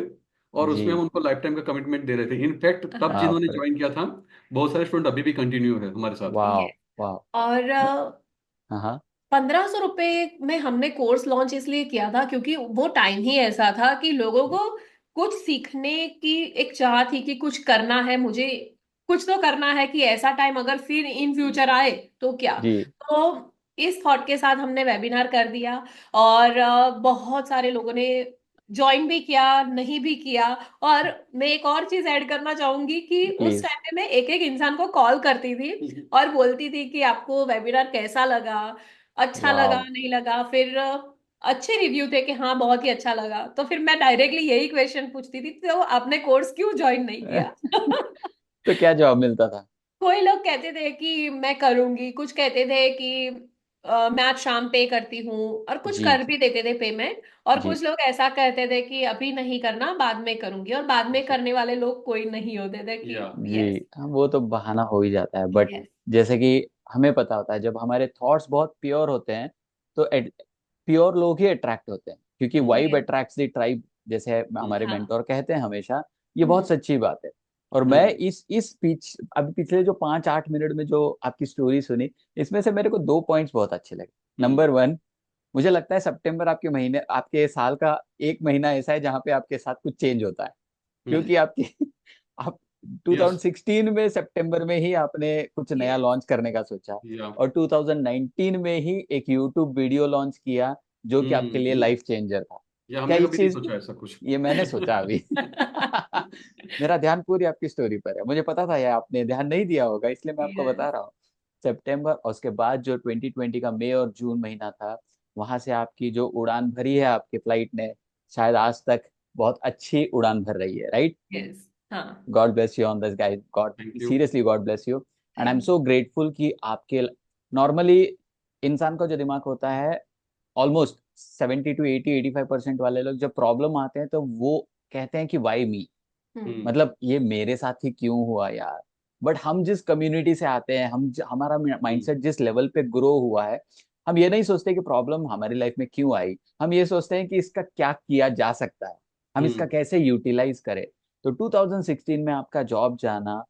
और जी। उसमें हम उनको लाइफ टाइम का कमिटमेंट दे रहे थे। इनफैक्ट तब बाप जिन्होंने रे। ज्वाइन किया था, बहुत सारे स्टूडेंट अभी भी कंटिन्यू है हमारे साथ। वाह ये। वाह। और हाँ हाँ 1500 रुपये में हमने कोर्स लॉन्च इसलिए किया था क्योंकि वो टाइम ही ऐसा था कि लोगों को कुछ सीखने की एक चाह थी कि कुछ करना है मुझे, कुछ तो करना है, कि ऐसा टाइम अगर फिर इन फ्यूचर आए तो क्या। जी तो इस थॉट के साथ हमने वेबिनार कर दिया। और बहुत सारे लोगों ने ज्वाइन भी किया, नहीं भी किया। और मैं एक और चीज ऐड करना चाहूंगी कि उस प्लीज। टाइम पे मैं एक एक इंसान को कॉल करती थी और बोलती थी कि आपको वेबिनार कैसा लगा, अच्छा लगा वाह। नहीं लगा। फिर अच्छे रिव्यू थे कि हाँ बहुत ही अच्छा लगा, तो फिर मैं डायरेक्टली यही क्वेश्चन पूछती थी, तो आपने कोर्स क्यों ज्वाइन नहीं किया? तो क्या जवाब मिलता था? कोई लोग कहते थे कि मैं करूंगी, कुछ कहते थे कि मैं आज शाम पे करती हूँ, और कुछ जी कर भी देते थे पेमेंट। और जी कुछ लोग ऐसा कहते थे कि अभी नहीं करना, बाद में करूंगी, और बाद में जी करने वाले लोग कोई नहीं होते थे कि या जी। यस। हाँ, वो तो बहाना हो ही जाता है, बट यस। जैसे कि हमें पता होता है जब हमारे थॉट्स बहुत प्योर होते हैं तो प्योर लोग ही अट्रैक्ट होते हैं, क्योंकि vibe yes. Attracts the tribe, जैसे हमारे हाँ। मेंटोर कहते हैं हमेशा। ये बहुत हम्म। सच्ची बात है। और मैं हम्म इस अभी पिछले जो 5-8 मिनट में जो आपकी स्टोरी सुनी, इसमें से मेरे को 2 पॉइंट्स बहुत अच्छे लगे। हम्म नंबर वन, मुझे लगता है सितंबर आपके महीने, आपके साल का एक महीना ऐसा है जहाँ पे आपके साथ कुछ चेंज होता है, हम्म क्योंकि आपकी आप यस 2016 में सितंबर में ही आपने कुछ नया यस। लॉन्च करने का सोचा, या और 2019 में ही एक यूट्यूब वीडियो लॉन्च किया जो कि आपके लिए हम्म लाइफ चेंजर था। या क्या हमने इस कभी नहीं चीज, सोचा ऐसा कुछ। ये मैंने सोचा अभी। मेरा ध्यान पूरी आपकी स्टोरी पर है, मुझे पता था यार आपने ध्यान नहीं दिया होगा, इसलिए मैं आपको यस। बता रहा हूँ। सितंबर और उसके बाद जो 2020 का मई और जून महीना था, वहां से आपकी जो उड़ान भरी है आपकी फ्लाइट ने, शायद आज तक बहुत अच्छी उड़ान भर रही है, राइट? यस। हाँ। God bless you on this guys, God, thank you. Seriously God bless you. And I am thank. So grateful कि आपके, नॉर्मली इंसान का जो दिमाग होता है, ऑलमोस्ट 70 to 80-85% वाले लोग जब प्रॉब्लम आते हैं तो वो कहते हैं कि वाई मी, हम्म। हम्म मतलब ये मेरे साथ ही क्यों हुआ यार। बट हम जिस कम्युनिटी से आते हैं, हमारा हम्म माइंडसेट जिस लेवल पे ग्रो हुआ है, हम ये नहीं सोचते कि प्रॉब्लम हमारी लाइफ में क्यों आई, हम ये सोचते हैं कि इसका क्या किया जा सकता है, हम इसका हम्म कैसे यूटिलाइज करें। तो 2016 में आपका जॉब जाना,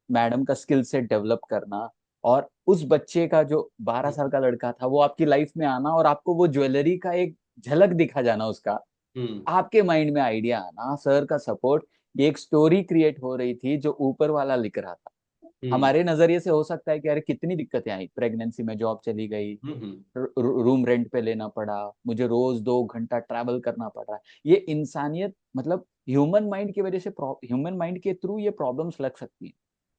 मैडम का स्किल सेट डेवलप करना, और उस बच्चे का जो 12 साल का लड़का था वो आपकी लाइफ में आना, और आपको वो ज्वेलरी का एक झलक दिखा जाना उसका, हम्म आपके माइंड में आइडिया आना, सर का सपोर्ट, ये एक स्टोरी क्रिएट हो रही थी जो ऊपर वाला लिख रहा था। हम्म हमारे नजरिए से हो सकता है कि अरे कितनी दिक्कतें आई, प्रेगनेंसी में जॉब चली गई, हम्म रूम रेंट पे लेना पड़ा, मुझे रोज 2 घंटा ट्रैवल करना पड़ रहा है। ये इंसानियत, मतलब ह्यूमन माइंड की वजह से, ह्यूमन माइंड के थ्रू ये प्रॉब्लम्स लग सकती हैं।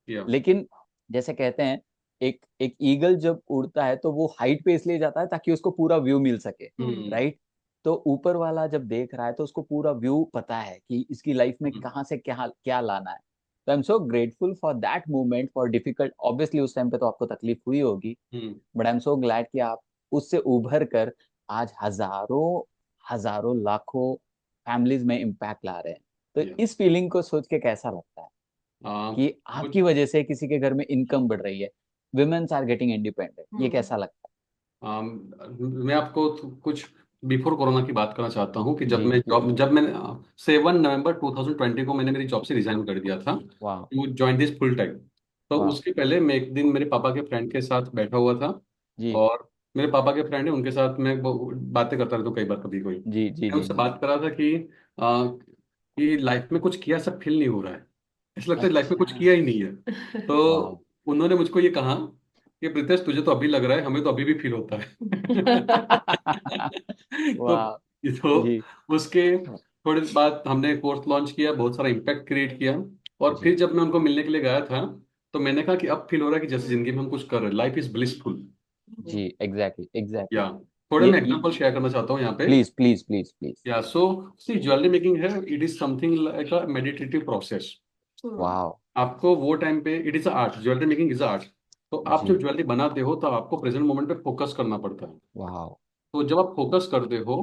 या लेकिन जैसे कहते हैं, एक एक ईगल जब उड़ता है तो वो हाइट पे इसलिए जाता है ताकि उसको पूरा व्यू मिल सके, हम्म। राइट? तो ऊपर वाला जब देख रहा है तो उसको पूरा व्यू पता है कि इसकी लाइफ में हम्म कहाँ से क्या क्या लाना है। तो I am so grateful for that moment, for difficult, obviously उस टाइम पे तो आपको तकलीफ हुई होगी, hmm but I am so glad कि आप उससे उभर कर आज हजारों हजारों लाखों फैमिलीज में इम्पैक्ट ला रहे हैं। तो या इस फीलिंग को सोच के कैसा लगता है कि मुझ आपकी वजह से किसी के घर में इनकम बढ़ रही है, वुमेन्स आर गेटिंग इंडिपेंडेंट, ये हम्म। कैसा लगता आम, मैं आपको कुछ बिफोर कोरोना की बात करना चाहता हूँ कि है? जी प्लीज। जब मैंने 7 नवंबर 2020 को मैंने मेरी जॉब से रिजाइन कर दिया था, वाह। वो ज्वाइन दिस फुल टाइम। तो वाह। उसके पहले मैं एक दिन मेरे पापा के फ्रेंड के साथ बैठा हुआ था, जी और मेरे पापा के फ्रेंड है, उनके साथ मैं बातें करता रहता हूँ कई बार, कभी कोई जी जी मैं जी उससे जी। बात कर रहा था कि लाइफ में कुछ किया सब फील नहीं हो रहा है, ऐसा लगता है लाइफ में अच्छा। कुछ किया ही नहीं है। वाह। तो उन्होंने मुझको ये कहा कि प्रीतेश तुझे तो अभी लग रहा है, हमें तो अभी भी फील होता है। तो वाह। तो जी उसके थोड़ी देर बाद हमने कोर्स लॉन्च किया, बहुत सारा इम्पैक्ट क्रिएट किया, और जी फिर जब मैं उनको मिलने के लिए गया था तो मैंने कहा कि अब फील हो रहा है कि जैसे जिंदगी में हम कुछ कर रहे हैं, लाइफ इज ब्लिसफुल। जी, एग्जैक्टली एग्जैक्टली। या थोड़े मैं ये एग्जांपल शेयर करना चाहता हूँ यहाँ पे। Please please please please. या सो सी ज्वेलरी मेकिंग है, it is something like a meditative process. Hmm. वाह। आपको वो टाइम पे it is art, jewellery making is art. तो आप जब जी। ज्वेलरी बनाते हो तो आपको प्रेजेंट मोमेंट पे फोकस करना पड़ता है। वाह। तो जब आप फोकस करते हो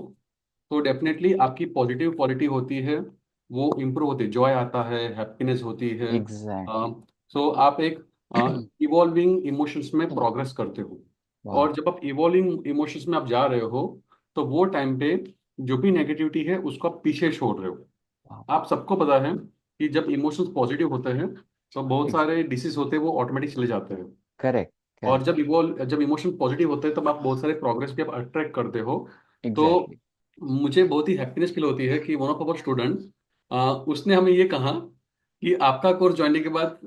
तो डेफिनेटली आपकी पॉजिटिव क्वालिटी होती है, वो इम्प्रूव होती है, जॉय आता है, हैप्पीनेस होती है। एग्जैक्टली। सो आप एक इवॉल्विंग इमोशंस में प्रोग्रेस करते हो। वाह। और जब आप इवॉल्विंग इमोशंस में आप जा रहे हो तो वो टाइम पे जो भी नेगेटिविटी है उसको आप पीछे छोड़ रहे हो। वाह। आप सबको पता है कि जब इमोशंस पॉजिटिव होते हैं तो बहुत सारे डिसीज होते हैं वो ऑटोमेटिक चले जाते हैं। करेक्ट और करेक्ट। जब इमोशन पॉजिटिव होते हैं तब आप बहुत सारे प्रोग्रेस भी आप अट्रैक्ट करते हो। तो एग्जैक्टली। मुझे बहुत ही हैप्पीनेस फील होती है कि वन ऑफ अवर स्टूडेंट, उसने हमें ये कहा कि आपका कोर्स ज्वाइन के बाद,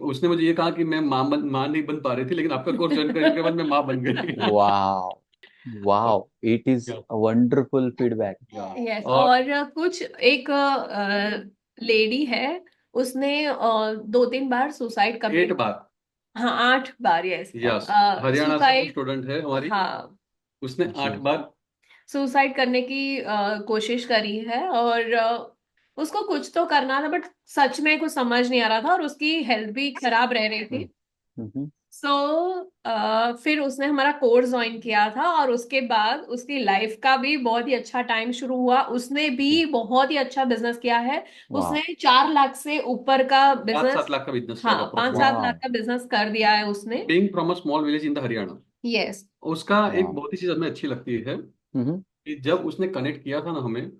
उसने मुझे ये कहा कि मैं माँ नहीं बन पा रही थी, लेकिन आपका कोर्स ज्वाइन करने के बाद मैं माँ बन गई। वाह। वाह। इट इज या वंडरफुल फीडबैक। या यस। और और कुछ एक लेडी है, उसने 2-3 बार सुसाइड 8 कमिट। बार हाँ, 8 बार। यस। यस, हरियाणा से वो सुसाइड। स्टूडेंट है हमारी, हाँ। उसने आठ जी बार सुसाइड करने की कोशिश करी है, और उसको कुछ तो करना था, बट सच में कुछ समझ नहीं आ रहा था, और उसकी हेल्थ भी खराब रह रही थी। हम्म, हम्म, सो फिर उसने हमारा कोर्स ज्वाइन किया था, और उसके बाद उसकी लाइफ का भी बहुत ही अच्छा टाइम शुरू हुआ। उसने भी बहुत ही अच्छा बिजनेस किया है। वाह, उसने 4 लाख से ऊपर का 5-7 बिजनेस, लाख का बिजनेस किया हाँ, था 5-7 लाख अप्रोक्सीमेटली, का बिजनेस कर दिया है उसने। Being from a small village in the Haryana. Yes. उसका एक वाह। बहुत ही चीज हमें अच्छी लगती है हम्म। कि जब उसने कनेक्ट किया था ना हमें,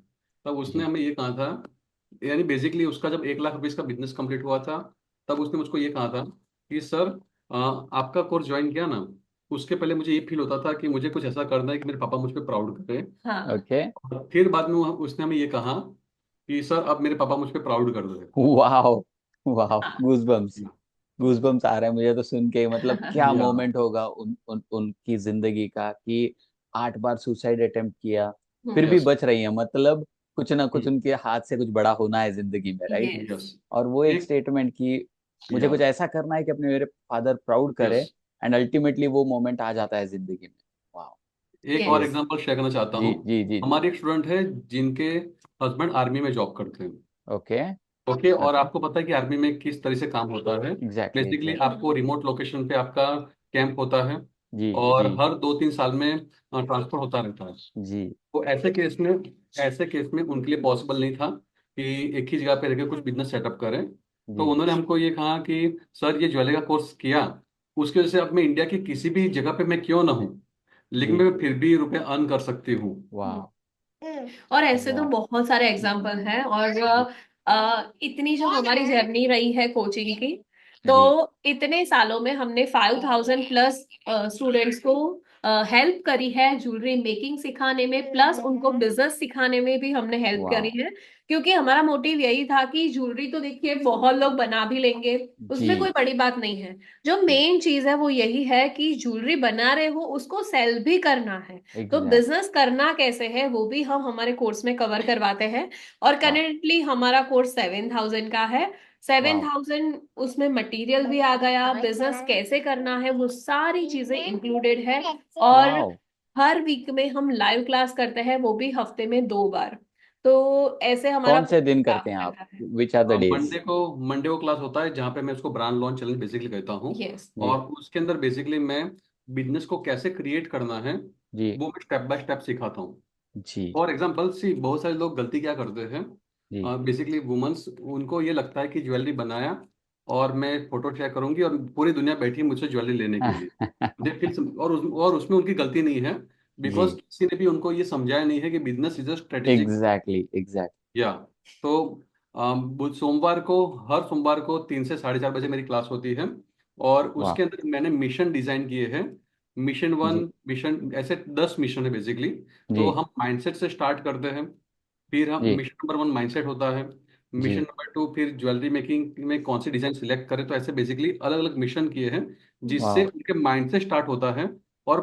तब उसने जी। हमें ये कहा था, यानी बेसिकली उसका जब 1 लाख रुपए का बिजनेस कंप्लीट हुआ था, तब उसने मुझको ये कहा था कि सर, आपका कोर्स ज्वाइन किया ना, उसके पहले मुझे ये फील होता था कि मुझे कुछ ऐसा करना है कि मेरे पापा मुझ पर प्राउड करें। हाँ। ओके। और फिर बाद में उसने हमें ये कहा कि सर अब मेरे पापा मुझ पर प्राउड कर रहे वाह, वाह, हाँ। गूजबम्स, गूजबम्स आ रहे हैं मुझे तो सुन के। मतलब क्या या मोमेंट होगा उनकी जिंदगी का कि 8 बार सुसाइड अटेम्प्ट किया, फिर भी हम्म। यस, बच रही है। मतलब कुछ ना कुछ उनके हाथ से कुछ बड़ा होना है जिंदगी में, राइट? यस। यस, और वो एक एक, स्टेटमेंट की मुझे या कुछ ऐसा करना है कि अपने मेरे फादर प्राउड करे, यस, एंड अल्टीमेटली वो मोमेंट आ जाता है जिंदगी में। वाह। एक और यस। एग्जांपल शेयर करना चाहता जी हूँ। जी जी जी। हमारे एक स्टूडेंट है जिनके हस्बैंड आर्मी में जॉब करते हैं। ओके। ओके, और ओके। आपको पता है कि आर्मी में किस तरह से काम होता है। Exactly basically exactly. आपको रिमोट लोकेशन पे आपका कैंप होता है, जी और जी हर 2-3 साल में ट्रांसफर होता रहता है। जी तो ऐसे केस में उनके लिए पॉसिबल नहीं था कि एक ही जगह पे रहकर कुछ बिजनेस सेटअप करें। तो जी उन्होंने हमको ये कहा कि सर, ये ज्वेलरी का कोर्स किया, उसकी वजह से अब मैं इंडिया की किसी भी जगह पे मैं क्यों ना हूँ, लेकिन जी। मैं फिर भी रुपए अर्न कर सकती हूँ। वाह और ऐसे तो वाह। बहुत सारे एग्जाम्पल हैं, और जी इतनी जो हमारी जर्नी रही है कोचिंग की, तो जी। इतने सालों में हमने 5,000+ स्टूडेंट्स को हेल्प करी है ज्वेलरी मेकिंग सिखाने में, प्लस उनको बिजनेस सिखाने में भी हमने हेल्प करी वाह। है। क्योंकि हमारा मोटिव यही था कि ज्वेलरी तो देखिए बहुत लोग बना भी लेंगे, उसमें कोई जी बड़ी बात नहीं है। जो मेन चीज है वो यही है कि ज्वेलरी बना रहे हो, उसको सेल भी करना है। तो एग्जैक्ट। बिजनेस करना कैसे है वो भी हम हमारे कोर्स में कवर करवाते हैं। और वाह। करेंटली हमारा कोर्स 7,000 का है। सेवन वाह। थाउजेंड उसमें मटेरियल भी आ गया, बिजनेस कैसे करना है वो सारी चीजें इंक्लूडेड है। और वाह। हर वीक में हम लाइव क्लास करते हैं, वो भी हफ्ते में 2 बार। तो ऐसे हमारा कौन से कोर्स दिन काम करते हैं आप? करता है। Which are the days? Monday को क्लास होता है जहाँ पे मैं उसको ब्रांड लॉन्च चैलेंज बेसिकली कहता हूँ। यस। जी और उसके अंदर बेसिकली मैं बिजनेस को कैसे क्रिएट करना है, जी वो मैं स्टेप बाय स्टेप सिखाता हूँ। जी फॉर एग्जाम्पल सी, बहुत सारे लोग गलती क्या करते हैं, जी। बेसिकली वुमेन्स, उनको ये लगता है कि ज्वेलरी बनाया और मैं फोटो शेयर करूंगी और पूरी दुनिया बैठी है मुझसे ज्वेलरी लेने के लिए। दे फील, और उसमें उनकी गलती नहीं है, बिकॉज जी। किसी ने भी उनको ये समझाया नहीं है कि business is a strategic. Exactly exact. या तो सोमवार को, हर सोमवार को 3 से 4:30 बजे मेरी क्लास होती है, और वाह। उसके अंदर मैंने मिशन डिजाइन किए हैं। मिशन जी 1, मिशन, ऐसे 10 मिशन है बेसिकली। तो जी हम माइंडसेट से स्टार्ट करते हैं, फिर हम जी मिशन नंबर 1 माइंडसेट होता है, मिशन जी। नंबर 2 फिर ज्वेलरी मेकिंग में कौन सी डिजाइन सिलेक्ट करें। तो ऐसे बेसिकली अलग अलग मिशन किए हैं, जिससे वाह। उनके माइंड से स्टार्ट होता है और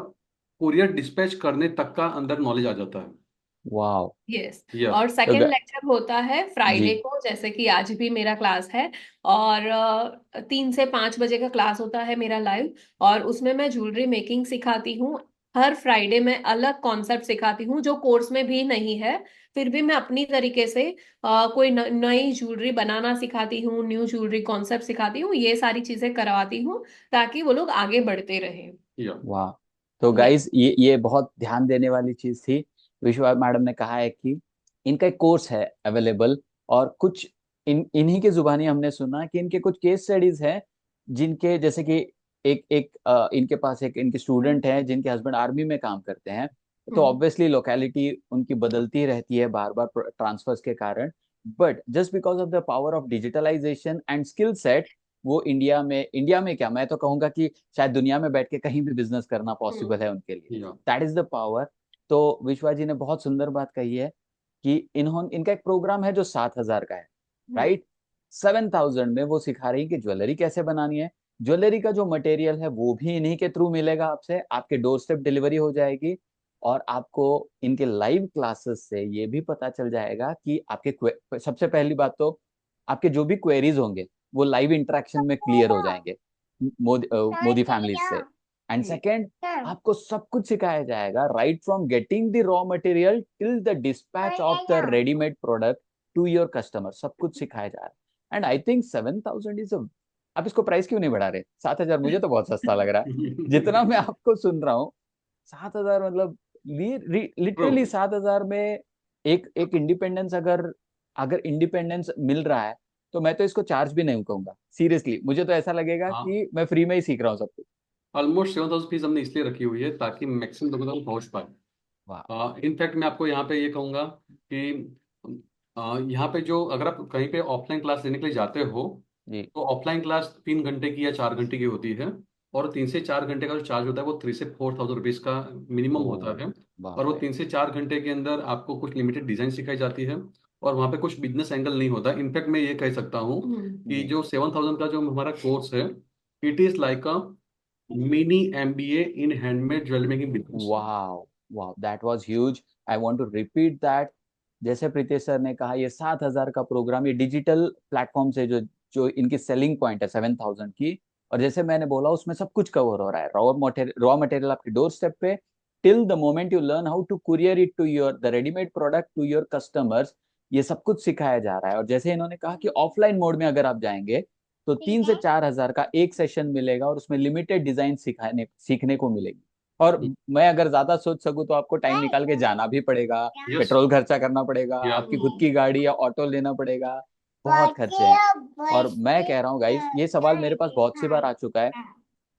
कुरियर डिस्पैच करने तक का अंदर नॉलेज आ जाता है। वाह। यस। या और तो सेकेंड लेक्चर होता है फ्राइडे जी को, जैसे कि आज भी मेरा क्लास है। और 3 से 5 बजे का क्लास होता है मेरा लाइव। और उसमें मैं ज्वेलरी मेकिंग सिखाती हूँ। हर फ्राइडे मैं अलग कॉन्सेप्ट सिखाती हूँ जो कोर्स में भी नहीं है। फिर भी मैं अपनी तरीके से कोई नई ज्वेलरी बनाना सिखाती हूँ, न्यू ज्वेलरी कॉन्सेप्ट सिखाती हूँ, ये सारी चीजें करवाती हूँ ताकि वो लोग आगे बढ़ते रहे। या वाह। तो ये गाइस, ये बहुत ध्यान देने वाली चीज थी। विश्वा मैडम ने कहा है कि इनका एक कोर्स है अवेलेबल, और कुछ इन्हीं की जुबानी हमने सुना कि इनके कुछ केस स्टडीज हैं, जिनके जैसे कि एक एक इनके पास एक इनके स्टूडेंट हैं जिनके हस्बैंड आर्मी में काम करते हैं। तो हम्म। ऑब्वियसली लोकेलिटी उनकी बदलती रहती है बार बार ट्रांसफर्स के कारण, but just because of the power of digitalization and skill set, वो इंडिया में क्या, मैं तो कहूंगा कि शायद दुनिया में बैठ के कहीं भी बिजनेस करना पॉसिबल हम्म। है उनके लिए। या दैट इज द पावर। तो विश्वा जी ने बहुत सुंदर बात कही है कि इनका एक प्रोग्राम है जो 7,000 का है, हम्म। राइट? 7,000 में वो सिखा रही है कि ज्वेलरी कैसे बनानी है। ज्वेलरी का जो मटेरियल है वो भी इन्हीं के थ्रू मिलेगा, आपसे आपके डोर स्टेप डिलीवरी हो जाएगी। और आपको इनके लाइव क्लासेस से ये भी पता चल जाएगा कि सबसे पहली बात तो आपके जो भी क्वेरीज होंगे वो लाइव इंटरेक्शन में क्लियर हो जाएंगे मोदी फैमिली से। एंड सेकेंड, आपको सब कुछ सिखाया जाएगा, right from getting the raw material till the dispatch of the readymade product to your customer, सब कुछ सिखाया जा रहा है। And I think 7,000 is a, आप इसको प्राइस क्यों नहीं बढ़ा रहे? 7,000 मुझे तो बहुत सस्ता लग रहा है जितना मैं आपको सुन रहा हूँ। 7,000 मतलब ट्रू। लिटरली 7,000 में एक एक इंडिपेंडेंस, अगर अगर इंडिपेंडेंस मिल रहा है तो मैं तो इसको चार्ज भी नहीं कहूंगा, सीरियसली मुझे तो ऐसा लगेगा हाँ, कि मैं फ्री में ही सीख रहा हूँ सब कुछ। ऑलमोस्ट 7,000 फीस हमने इसलिए रखी हुई है ताकि मैक्सिमम लोगों तक पहुंच वाह। पाए। इनफैक्ट मैं आपको यहाँ पे ये कहूँगा कि यहाँ पे जो अगर आप कहीं पे ऑफलाइन क्लास लेने के लिए जाते हो, जी। तो ऑफलाइन क्लास 3 घंटे की या 4 घंटे की होती है। और 3 से 4 घंटे का जो चार्ज होता है वो 3 से 4,000 रुपीज का मिनिमम ओ होता है। और बाप वो रे। 3 से 4 घंटे के अंदर आपको कुछ लिमिटेड डिजाइन सिखाई जाती है। और वहाँ पे कुछ बिजनेस एंगल नहीं होता। इनफैक्ट मैं ये कह सकता हूँ कि जी। जो 7,000 का जो हमारा कोर्स है, it is like a mini MBA in handmade jewellery making business. Wow. Wow, that was huge. I want to repeat that. जैसे प्रीतेश सर ने कहा, ये 7,000 का प्रोग्राम, ये डिजिटल प्लेटफॉर्म से जो जो इनकी सेलिंग पॉइंट है 7,000 की, और जैसे मैंने बोला उसमें सब कुछ कवर हो रहा है, रॉ मटेरियल आपके डोर स्टेप पे, till the moment you learn how to courier it to your the readymade product to your customers, ये सब कुछ सिखाया जा रहा है। और जैसे इन्होंने कहा कि ऑफलाइन मोड में अगर आप जाएंगे तो 3 से 4 हजार का एक सेशन मिलेगा और उसमें लिमिटेड डिजाइन सिखाने सीखने को मिलेगी। और मैं अगर ज्यादा सोच सकूं तो आपको टाइम निकाल के जाना भी पड़ेगा, यस। पेट्रोल खर्चा करना पड़ेगा, या आपकी खुद की गाड़ी या ऑटो लेना पड़ेगा, बहुत खर्चे हैं। और मैं कह रहा हूँ गाइस, ये सवाल मेरे पास बहुत सी बार आ चुका है,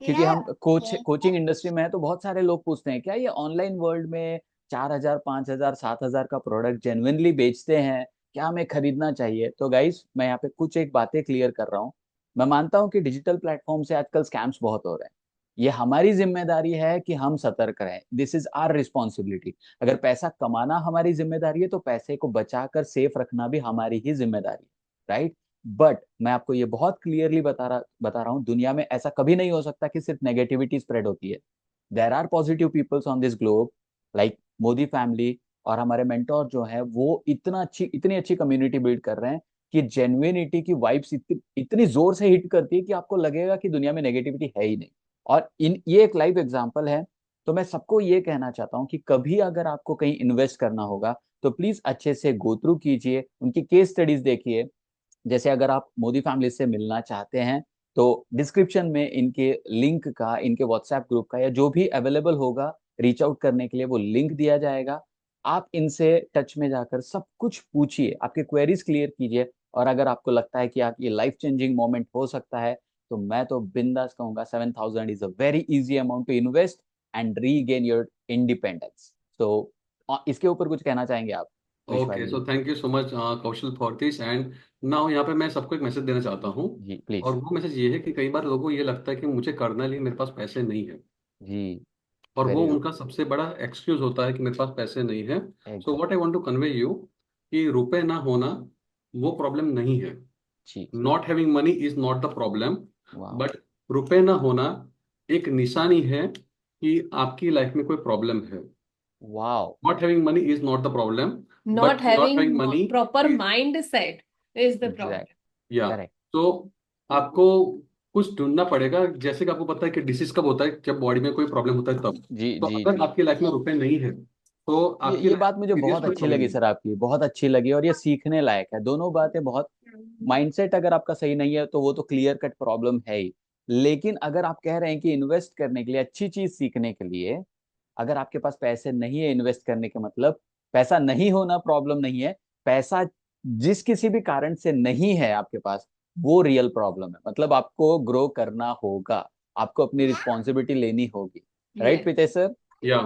क्योंकि हम कोचिंग इंडस्ट्री में है, तो बहुत सारे लोग पूछते हैं क्या ये ऑनलाइन वर्ल्ड में 4,000 5,000 7,000 का प्रोडक्ट जेन्युइनली बेचते हैं, क्या हमें खरीदना चाहिए? तो गाइस, मैं यहाँ पे कुछ एक बातें क्लियर कर रहा हूँ। मैं मानता हूँ कि डिजिटल प्लेटफॉर्म से आजकल स्कैम्स बहुत हो रहे हैं। ये हमारी जिम्मेदारी है कि हम सतर्क रहें, दिस इज आवर रिस्पॉन्सिबिलिटी। अगर पैसा कमाना हमारी जिम्मेदारी है तो पैसे को बचाकर सेफ रखना भी हमारी ही जिम्मेदारी है, राइट? बट मैं आपको ये बहुत क्लियरली बता रहा हूँ, दुनिया में ऐसा कभी नहीं हो सकता कि सिर्फ नेगेटिविटी स्प्रेड होती है। There are positive peoples on this globe, like Modi family, और हमारे मेंटोर जो है वो इतनी अच्छी कम्युनिटी बिल्ड कर रहे हैं कि जेन्युइनिटी की वाइब्स इतनी जोर से हिट करती है कि आपको लगेगा कि दुनिया में नेगेटिविटी है ही नहीं। और इन ये एक लाइव एग्जांपल है। तो मैं सबको ये कहना चाहता हूँ कि कभी अगर आपको कहीं इन्वेस्ट करना होगा तो प्लीज अच्छे से गो थ्रू कीजिए, उनकी केस स्टडीज देखिए। जैसे अगर आप मोदी फैमिली से मिलना चाहते हैं तो डिस्क्रिप्शन में इनके लिंक का, इनके व्हाट्सएप ग्रुप का, या जो भी अवेलेबल होगा रीच आउट करने के लिए, वो लिंक दिया जाएगा। आप इनसे टच में जाकर सब कुछ पूछिए, आपके क्वेरीज क्लियर कीजिए। और अगर आपको लगता है कि आप ये लाइफ चेंजिंग मोमेंट हो सकता है, तो मैं तो बिंदास कहूंगा 7,000 is a very easy amount to invest and regain your independence. तो इसके ऊपर कुछ कहना चाहेंगे आप, विश्वास ओके, सो जी? Thank you so much Kaushal for this. And now यहाँ पे मैं सबको एक मैसेज देना चाहता हूँ। जी और प्लीज। वो मैसेज ये है कि कई बार लोगों को ये लगता है कि मुझे करना है लेकिन मेरे पास पैसे नहीं है। जी। और वो वेरी गुड। उनका सबसे बड़ा एक्सक्यूज होता है कि मेरे पास पैसे नहीं है। सो एकदम। What I want to convey you कि रुपए ना होना वो प्रॉब्लम नहीं है। जी। Not having money is not the problem. वाह। बट रुपए ना होना एक निशानी है कि आपकी लाइफ में कोई प्रॉब्लम है। वाह। Not having money is not the problem, not but not having having money proper is, mind set is the exact. Problem. या, करेक्ट। तो आपको कुछ ढूंढना पड़ेगा। जैसे कि आपको पता है कि डिसीज कब होता है, जब बॉडी में कोई प्रॉब्लम होता है तब। जी तो जी अगर जी। आपकी लाइफ में रुपए नहीं है तो आपकी ये लाइफ बात मुझे में सीरियस बहुत कोई अच्छी प्रॉब्लम लगी है। सर, आपकी बहुत अच्छी लगी, और ये सीखने लायक है। दोनों बातें बहुत, माइंडसेट अगर आपका सही नहीं है तो वो तो क्लियर कट प्रॉब्लम है ही। लेकिन अगर आप कह रहे हैं कि इन्वेस्ट करने के लिए, अच्छी चीज सीखने के लिए, अगर आपके पास पैसे नहीं है इन्वेस्ट करने के मतलब, पैसा नहीं होना प्रॉब्लम नहीं है, पैसा जिस किसी भी कारण से नहीं है आपके पास, वो रियल प्रॉब्लम है। मतलब आपको ग्रो करना होगा, आपको अपनी रिस्पॉन्सिबिलिटी लेनी होगी, राइट यस। प्रीतेश सर? या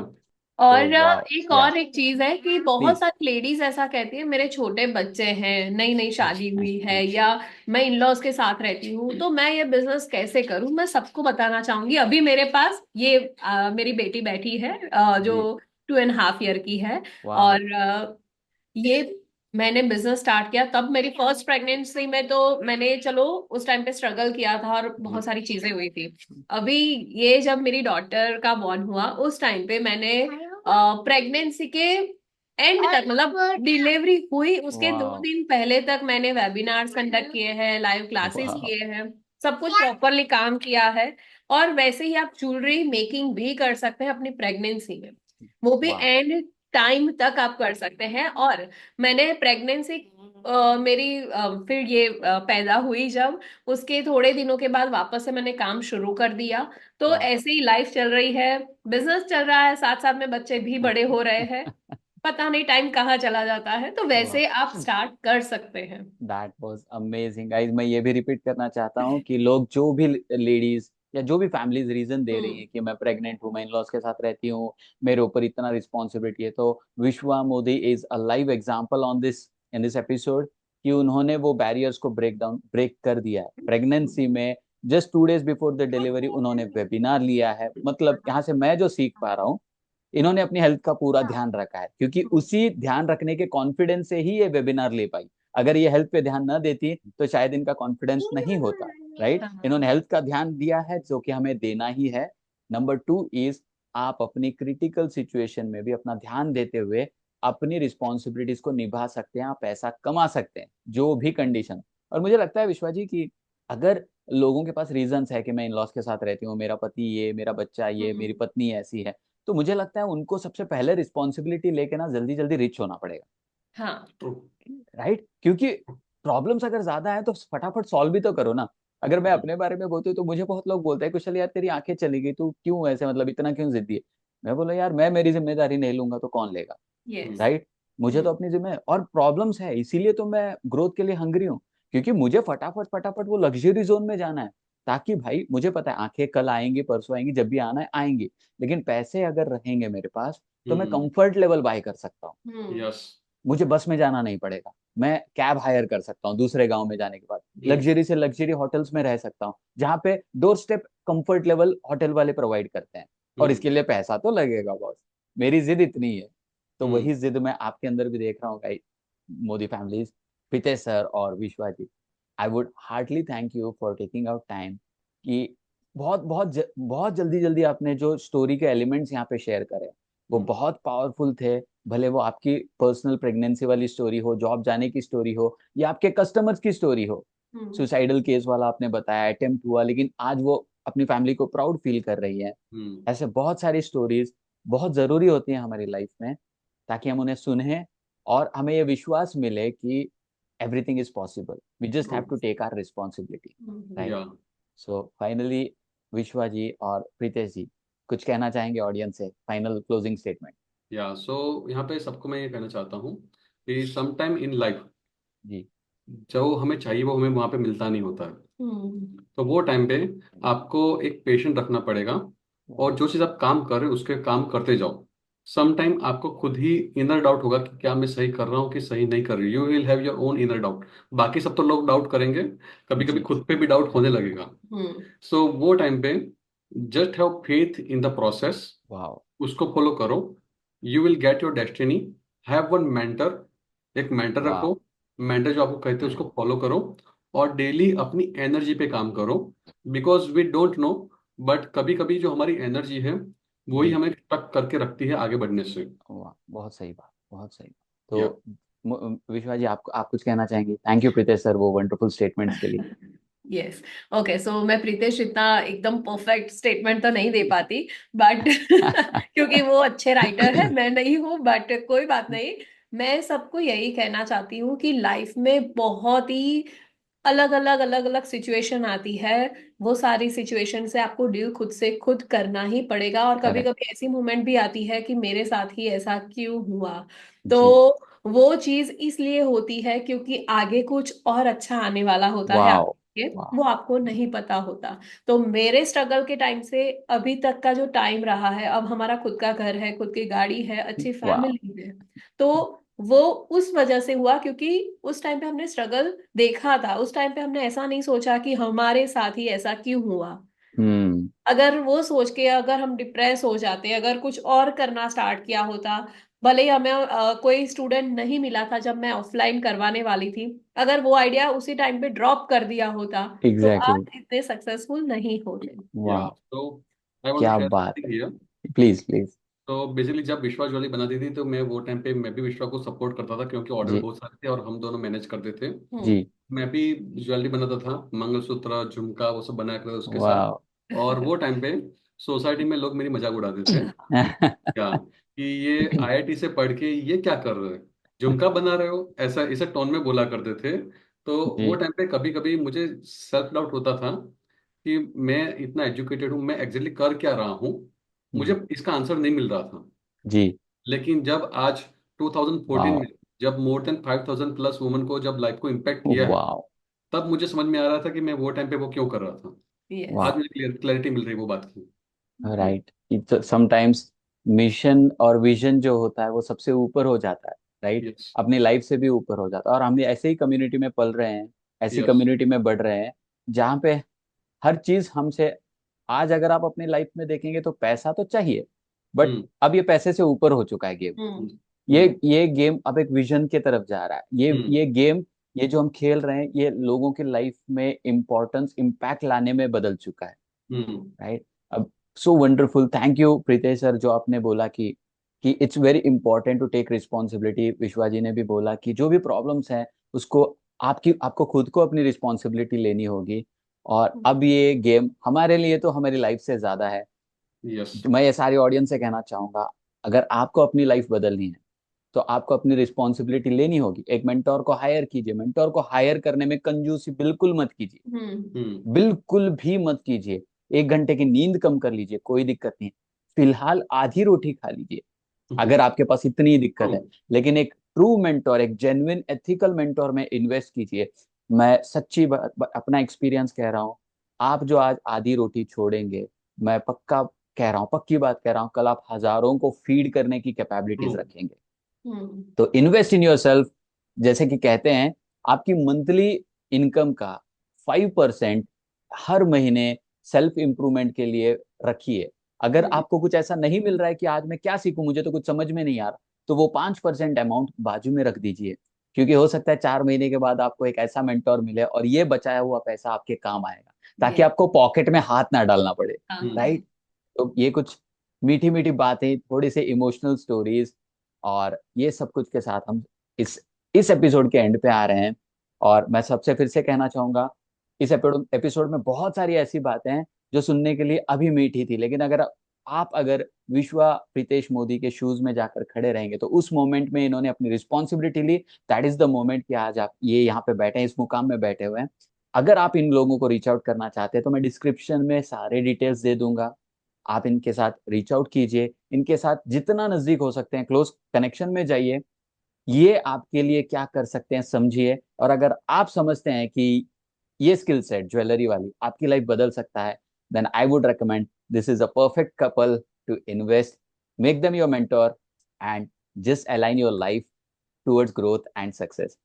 तो और वाह। एक या और एक चीज है कि बहुत प्लीज। सारी लेडीज ऐसा कहती है मेरे छोटे बच्चे हैं, नई नई शादी हुई है, या मैं इन लॉज के साथ रहती हूँ, तो मैं ये बिजनेस कैसे करूँ। मैं सबको बताना चाहूंगी, अभी मेरे पास ये मेरी बेटी बैठी है जी। जो 2.5 ईयर की है। वाह। और ये मैंने बिजनेस स्टार्ट किया तब मेरी फर्स्ट प्रेगनेंसी में, तो मैंने चलो उस टाइम पे स्ट्रगल किया था और जी। बहुत सारी चीजें हुई थी। अभी ये जब मेरी डॉटर का बॉर्न हुआ उस टाइम पे मैंने प्रेगनेंसी के एंड तक, मतलब डिलीवरी हुई उसके दो वाह। दिन पहले तक मैंने वेबिनार्स कंडक्ट किए हैं, लाइव क्लासेस वाह। किए हैं, सब कुछ प्रॉपरली काम किया है। और वैसे ही आप ज्वेलरी मेकिंग भी कर सकते हैं अपनी प्रेगनेंसी में, वो भी वाह। एंड टाइम तक आप कर सकते हैं। और मैंने प्रेगनेंसी मेरी फिर ये पैदा हुई जब, उसके थोड़े दिनों के बाद वापस से मैंने काम शुरू कर दिया। तो वाह। ऐसे ही लाइफ चल रही है, बिजनेस चल रहा है, साथ साथ में बच्चे भी बड़े हो रहे हैं, पता नहीं टाइम कहाँ चला जाता है, तो वाह। वैसे आप स्टार्ट कर सकते हैं। That was amazing guys. मैं ये भी रिपीट करना चाहता हूँ कि लोग जो भी लेडीज या जो भी फैमिलीज रीजन दे रही हम्म। हैं कि मैं प्रेग्नेंट हूँ, मैं इन लॉज के साथ रहती हूँ, मेरे ऊपर इतना रिस्पॉन्सिबिलिटी है, तो विश्वा Modi is a live example on this, in this episode, कि उन्होंने वो बैरियर्स को ब्रेक कर दिया है प्रेगनेंसी में। Just 2 days before the delivery उन्होंने वेबिनार लिया है। मतलब यहाँ से मैं जो सीख पा रहा हूँ, इन्होंने अपनी हेल्थ का पूरा ध्यान रखा है, क्योंकि उसी ध्यान रखने के कॉन्फिडेंस से ही ये वेबिनार ले पाई। अगर ये हेल्थ पे ध्यान न देती तो शायद इनका कॉन्फिडेंस नहीं होता। राइट, हाँ। इन्होंने हेल्थ का ध्यान दिया है, जो कि हमें देना ही है। नंबर 2 इज, आप अपनी क्रिटिकल सिचुएशन में भी अपना ध्यान देते हुए अपनी रिस्पॉन्सिबिलिटीज को निभा सकते हैं, आप पैसा कमा सकते हैं जो भी कंडीशन। और मुझे लगता है विश्वा जी कि अगर लोगों के पास रीजंस है कि मैं इन लॉज के साथ रहती हूँ, मेरा पति ये, मेरा बच्चा ये, मेरी हम्म। पत्नी ऐसी है, तो मुझे लगता है उनको सबसे पहले रिस्पॉन्सिबिलिटी लेके ना जल्दी जल्दी रिच होना पड़ेगा। हाँ। ट्रू। राइट, क्योंकि प्रॉब्लम्स अगर ज्यादा है तो फटाफट सॉल्व भी तो करो ना। अगर मैं अपने बारे में बोलती हूँ तो मुझे बहुत लोग बोलते हैं, कुशल यार तेरी आंखें चली गई, तू क्यों ऐसे, मतलब इतना क्यों जिद्दी है। मैं बोला यार, मैं मेरी जिम्मेदारी नहीं लूंगा तो कौन लेगा। यस। राइट, मुझे तो अपनी जिम्मे और प्रॉब्लम्स है, इसीलिए तो मैं ग्रोथ के लिए हंगरी हूँ। क्योंकि मुझे फटाफट फटाफट वो लग्जरी जोन में जाना है, ताकि भाई मुझे पता है आंखें कल आएंगी परसों आएंगी, जब भी आना है आएंगी, लेकिन पैसे अगर रहेंगे मेरे पास तो मैं हम्म। कंफर्ट लेवल बाय कर सकता हूँ। हम्म। यस। मुझे बस में जाना नहीं पड़ेगा, मैं कैब हायर कर सकता हूँ दूसरे गांव में जाने के बाद, यस। लग्जरी से लग्जरी होटल्स में रह सकता हूँ, जहाँ पे door step comfort level hotel वाले प्रोवाइड करते हैं। और हम्म। इसके लिए पैसा तो लगेगा बॉस, मेरी जिद इतनी है। तो हम्म। वही जिद मैं आपके अंदर भी देख रहा हूँ भाई, मोदी फैमिलीज, प्रीतेश सर और Vishwa ji. I would heartily thank you for taking out time, कि बहुत जल्दी जल्दी आपने जो स्टोरी के एलिमेंट्स यहाँ पे शेयर करे वो हम्म। बहुत पावरफुल थे। भले वो आपकी पर्सनल प्रेगनेंसी वाली स्टोरी हो, जॉब जाने की स्टोरी हो, या आपके कस्टमर्स की स्टोरी हो, हम्म। सुसाइडल केस वाला आपने बताया, अटेम्प्ट हुआ लेकिन आज वो अपनी फैमिली को प्राउड फील कर रही है। हम्म। ऐसे बहुत सारी स्टोरीज बहुत जरूरी होती हैं हमारी लाइफ में, ताकि हम उन्हें सुने और हमें ये विश्वास मिले कि everything is possible, we just true. Have to take our responsibility. Right. Yeah so finally, विश्वा जी और प्रीतेश जी, कुछ कहना चाहेंगे ऑडियंस से, फाइनल क्लोजिंग स्टेटमेंट। सो यहाँ पे सबको मैं ये कहना चाहता हूँ कि सम टाइम इन लाइफ जी। जो हमें चाहिए वो हमें वहाँ पे मिलता नहीं होता है। हम्म। तो वो टाइम पे आपको एक पेशेंट रखना पड़ेगा, और जो चीज़ आप काम कर रहे हो उसके काम करते जाओ। सम टाइम आपको खुद ही इनर डाउट होगा कि क्या मैं सही कर रहा हूँ कि सही नहीं कर रही, you will have your own inner doubt. बाकी सब तो लोग डाउट करेंगे, कभी कभी जी। खुद पे भी डाउट होने लगेगा। हम्म। सो वो टाइम पे just have faith in the process, वाह। उसको फॉलो करो, you will get your destiny. Have one mentor, एक मेंटर वाह। रखो, मेंटर जो आपको कहते हैं उसको फॉलो करो, और डेली अपनी एनर्जी पे काम करो। Because we don't know, but कभी कभी जो हमारी एनर्जी है वही जी। हमें टक करके रखती है आगे बढ़ने से। वाह, बहुत सही बात, बहुत सही बात। या तो विश्वा जी, आप कुछ कहना चाहेंगे? थैंक यू प्रीतेश सर वो वंडरफुल स्टेटमेंट्स के लिए। यस। ओके, सो मैं प्रीतेश इतना एकदम परफेक्ट स्टेटमेंट तो नहीं दे पाती, बट क्योंकि वो अच्छे राइटर है, मैं नहीं हूँ, बट कोई बात नहीं। मैं सबको यही कहना चाहती हूँ कि लाइफ में बहुत ही अलग अलग सिचुएशन आती है। वो सारी सिचुएशन से आपको डील खुद से खुद करना ही पड़ेगा, और कभी करेक्ट। कभी ऐसी मोमेंट भी आती है कि मेरे साथ ही ऐसा क्यों हुआ। तो जी। वो चीज इसलिए होती है क्योंकि आगे कुछ और अच्छा आने वाला होता है वाह। आपके, वाह। वो आपको नहीं पता होता। तो मेरे स्ट्रगल के टाइम से अभी तक का जो टाइम रहा है, अब हमारा खुद का घर है, खुद की गाड़ी है, अच्छी वाह। फैमिली है। तो वो उस वजह से हुआ क्योंकि उस टाइम पे हमने स्ट्रगल देखा था, उस टाइम पे हमने ऐसा नहीं सोचा कि हमारे साथ ही ऐसा क्यों हुआ। हम्म। अगर वो सोच के अगर हम डिप्रेस हो जाते, अगर कुछ और करना स्टार्ट किया होता, भले ही हमें कोई स्टूडेंट नहीं मिला था जब मैं ऑफलाइन करवाने वाली थी, अगर वो आइडिया उसी टाइम पे ड्रॉप कर दिया होता तो एग्जैक्टली। आज इतने सक्सेसफुल नहीं होते। वाह। तो आई वांट टू क्या शेयर बात समथिंग है। हियर। Please please. तो बेसिकली जब विश्वा ज्वेलरी बनाती थी तो मैं वो टाइम पे मैं भी विश्वा को सपोर्ट करता था, क्योंकि ऑर्डर जी। बहुत सारे थे और हम दोनों मैनेज करते थे। हम्म। जी। मैं भी ज्वेलरी बनाता था, मंगलसूत्र झुमका वो सब बनाया करता था उसके साथ। वाह। और वो टाइम पे सोसाइटी में लोग मेरी मजाक उड़ाते थे, क्या कि ये आईआईटी से पढ़ के ये क्या कर रहे हो, झुमका बना रहे हो, ऐसा इसे टोन में बोला करते थे। तो वो जी। टाइम पे कभी कभी मुझे सेल्फ डाउट होता था कि मैं इतना एजुकेटेड हूँ, मैं एग्जैक्टली कर क्या रहा हूँ, हम्म, मुझे इसका आंसर नहीं मिल रहा था। जी। लेकिन जब आज 2014 वाह। में जब मोर देन 5000 प्लस वुमन को जब लाइफ को इम्पैक्ट किया है, वाह। तब मुझे समझ में आ रहा था कि मैं वो टाइम पे वो क्यों कर रहा था। यस। आज वाह। मुझे क्लैरिटी मिल रही है वो बात की। राइट। समटाइम्स मिशन और विजन जो होता है वो सबसे ऊपर हो जाता है। राइट। यस। अपनी लाइफ से भी ऊपर हो जाता है, और हम भी ऐसे ही कम्युनिटी में पल रहे हैं, ऐसी यस। कम्युनिटी में बढ़ रहे हैं जहाँ पे हर चीज हमसे, आज अगर आप अपनी लाइफ में देखेंगे तो पैसा तो चाहिए, बट हम्म। अब ये पैसे से ऊपर हो चुका है गेम। हम्म। हम्म। ये गेम अब एक विजन की तरफ जा रहा है। हम्म। ये गेम, ये जो हम खेल रहे हैं, ये लोगों की लाइफ में इम्पोर्टेंस, इम्पैक्ट लाने में बदल चुका है। हम्म। राइट। अब so wonderful, thank you Pritesh sir, जो आपने बोला कि it's very important to take responsibility. Vishwa ji ने भी बोला कि जो भी प्रॉब्लम्स हैं उसको आपको खुद को अपनी रिस्पॉन्सिबिलिटी लेनी होगी। और अब ये गेम हमारे लिए तो हमारी लाइफ से ज्यादा है। यस। मैं ये सारी ऑडियंस से कहना चाहूंगा, अगर आपको अपनी लाइफ बदलनी है तो आपको अपनी रिस्पॉन्सिबिलिटी लेनी होगी। एक मेंटोर को हायर कीजिए। मेंटोर को हायर करने में कंजूसी बिल्कुल मत कीजिए, हम्म। हम्म। बिल्कुल भी मत कीजिए। 1 घंटे की नींद कम कर लीजिए, कोई दिक्कत नहीं। फिलहाल आधी रोटी खा लीजिए अगर आपके पास इतनी ही ट्रू। दिक्कत है। लेकिन एक ट्रू मेंटोर, एक जेन्युइन एथिकल मेंटोर में इन्वेस्ट कीजिए। मैं सच्ची अपना एक्सपीरियंस कह रहा हूँ। आप जो आज आधी रोटी छोड़ेंगे, मैं पक्का कह रहा हूँ, पक्की बात कह रहा हूँ, कल आप हजारों को फीड करने की ट्रू। कैपेबिलिटीज रखेंगे। हम्म। तो इन्वेस्ट इन योर सेल्फ। जैसे कि कहते हैं, आपकी मंथली इनकम का 5% हर महीने सेल्फ इंप्रूवमेंट के लिए रखिए। अगर हम्म। आपको कुछ ऐसा नहीं मिल रहा है कि आज मैं क्या सीखूं, मुझे तो कुछ समझ में नहीं आ रहा, तो वो 5% अमाउंट बाजू में रख दीजिए। क्योंकि हो सकता है 4 महीने के बाद आपको एक ऐसा मेंटोर मिले और ये बचाया हुआ पैसा आपके काम आएगा, ताकि यस। आपको पॉकेट में हाथ ना डालना पड़े। हाँ। राइट। तो ये कुछ मीठी मीठी बातें, थोड़ी सी इमोशनल स्टोरीज, और ये सब कुछ के साथ हम इस इस एपिसोड के एंड पे आ रहे हैं। और मैं सबसे फिर से कहना चाहूंगा, इस एपिसोड में बहुत सारी ऐसी बातें हैं जो सुनने के लिए अभी मीठी थी, लेकिन अगर विश्वा प्रीतेश मोदी के शूज में जाकर खड़े रहेंगे तो उस मोमेंट में इन्होंने अपनी रिस्पॉन्सिबिलिटी ली। दैट इज द मोमेंट कि आज आप ये यहाँ पे बैठे हैं, इस मुकाम में बैठे हुए हैं। अगर आप इन लोगों को रीच आउट करना चाहते हैं तो मैं डिस्क्रिप्शन में सारे डिटेल्स दे दूंगा। आप इनके साथ रीच आउट कीजिए, इनके साथ जितना नजदीक हो सकते हैं क्लोज कनेक्शन में जाइए। ये आपके लिए क्या कर सकते हैं समझिए, और अगर आप समझते हैं कि ये स्किल सेट ज्वेलरी वाली आपकी लाइफ बदल सकता है, then I would recommend, this is a perfect couple to invest. Make them your mentor and just align your life towards growth and success.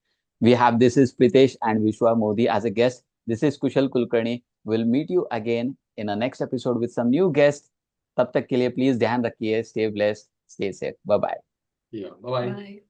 We have this is Pritesh and Vishwa Modi as a guest. This is Kushal Kulkarni. We'll meet you again in a next episode with some new guests. तब तक के लिए प्लीज ध्यान रखिए, stay blessed, stay safe. Bye bye. या बाय। बाय।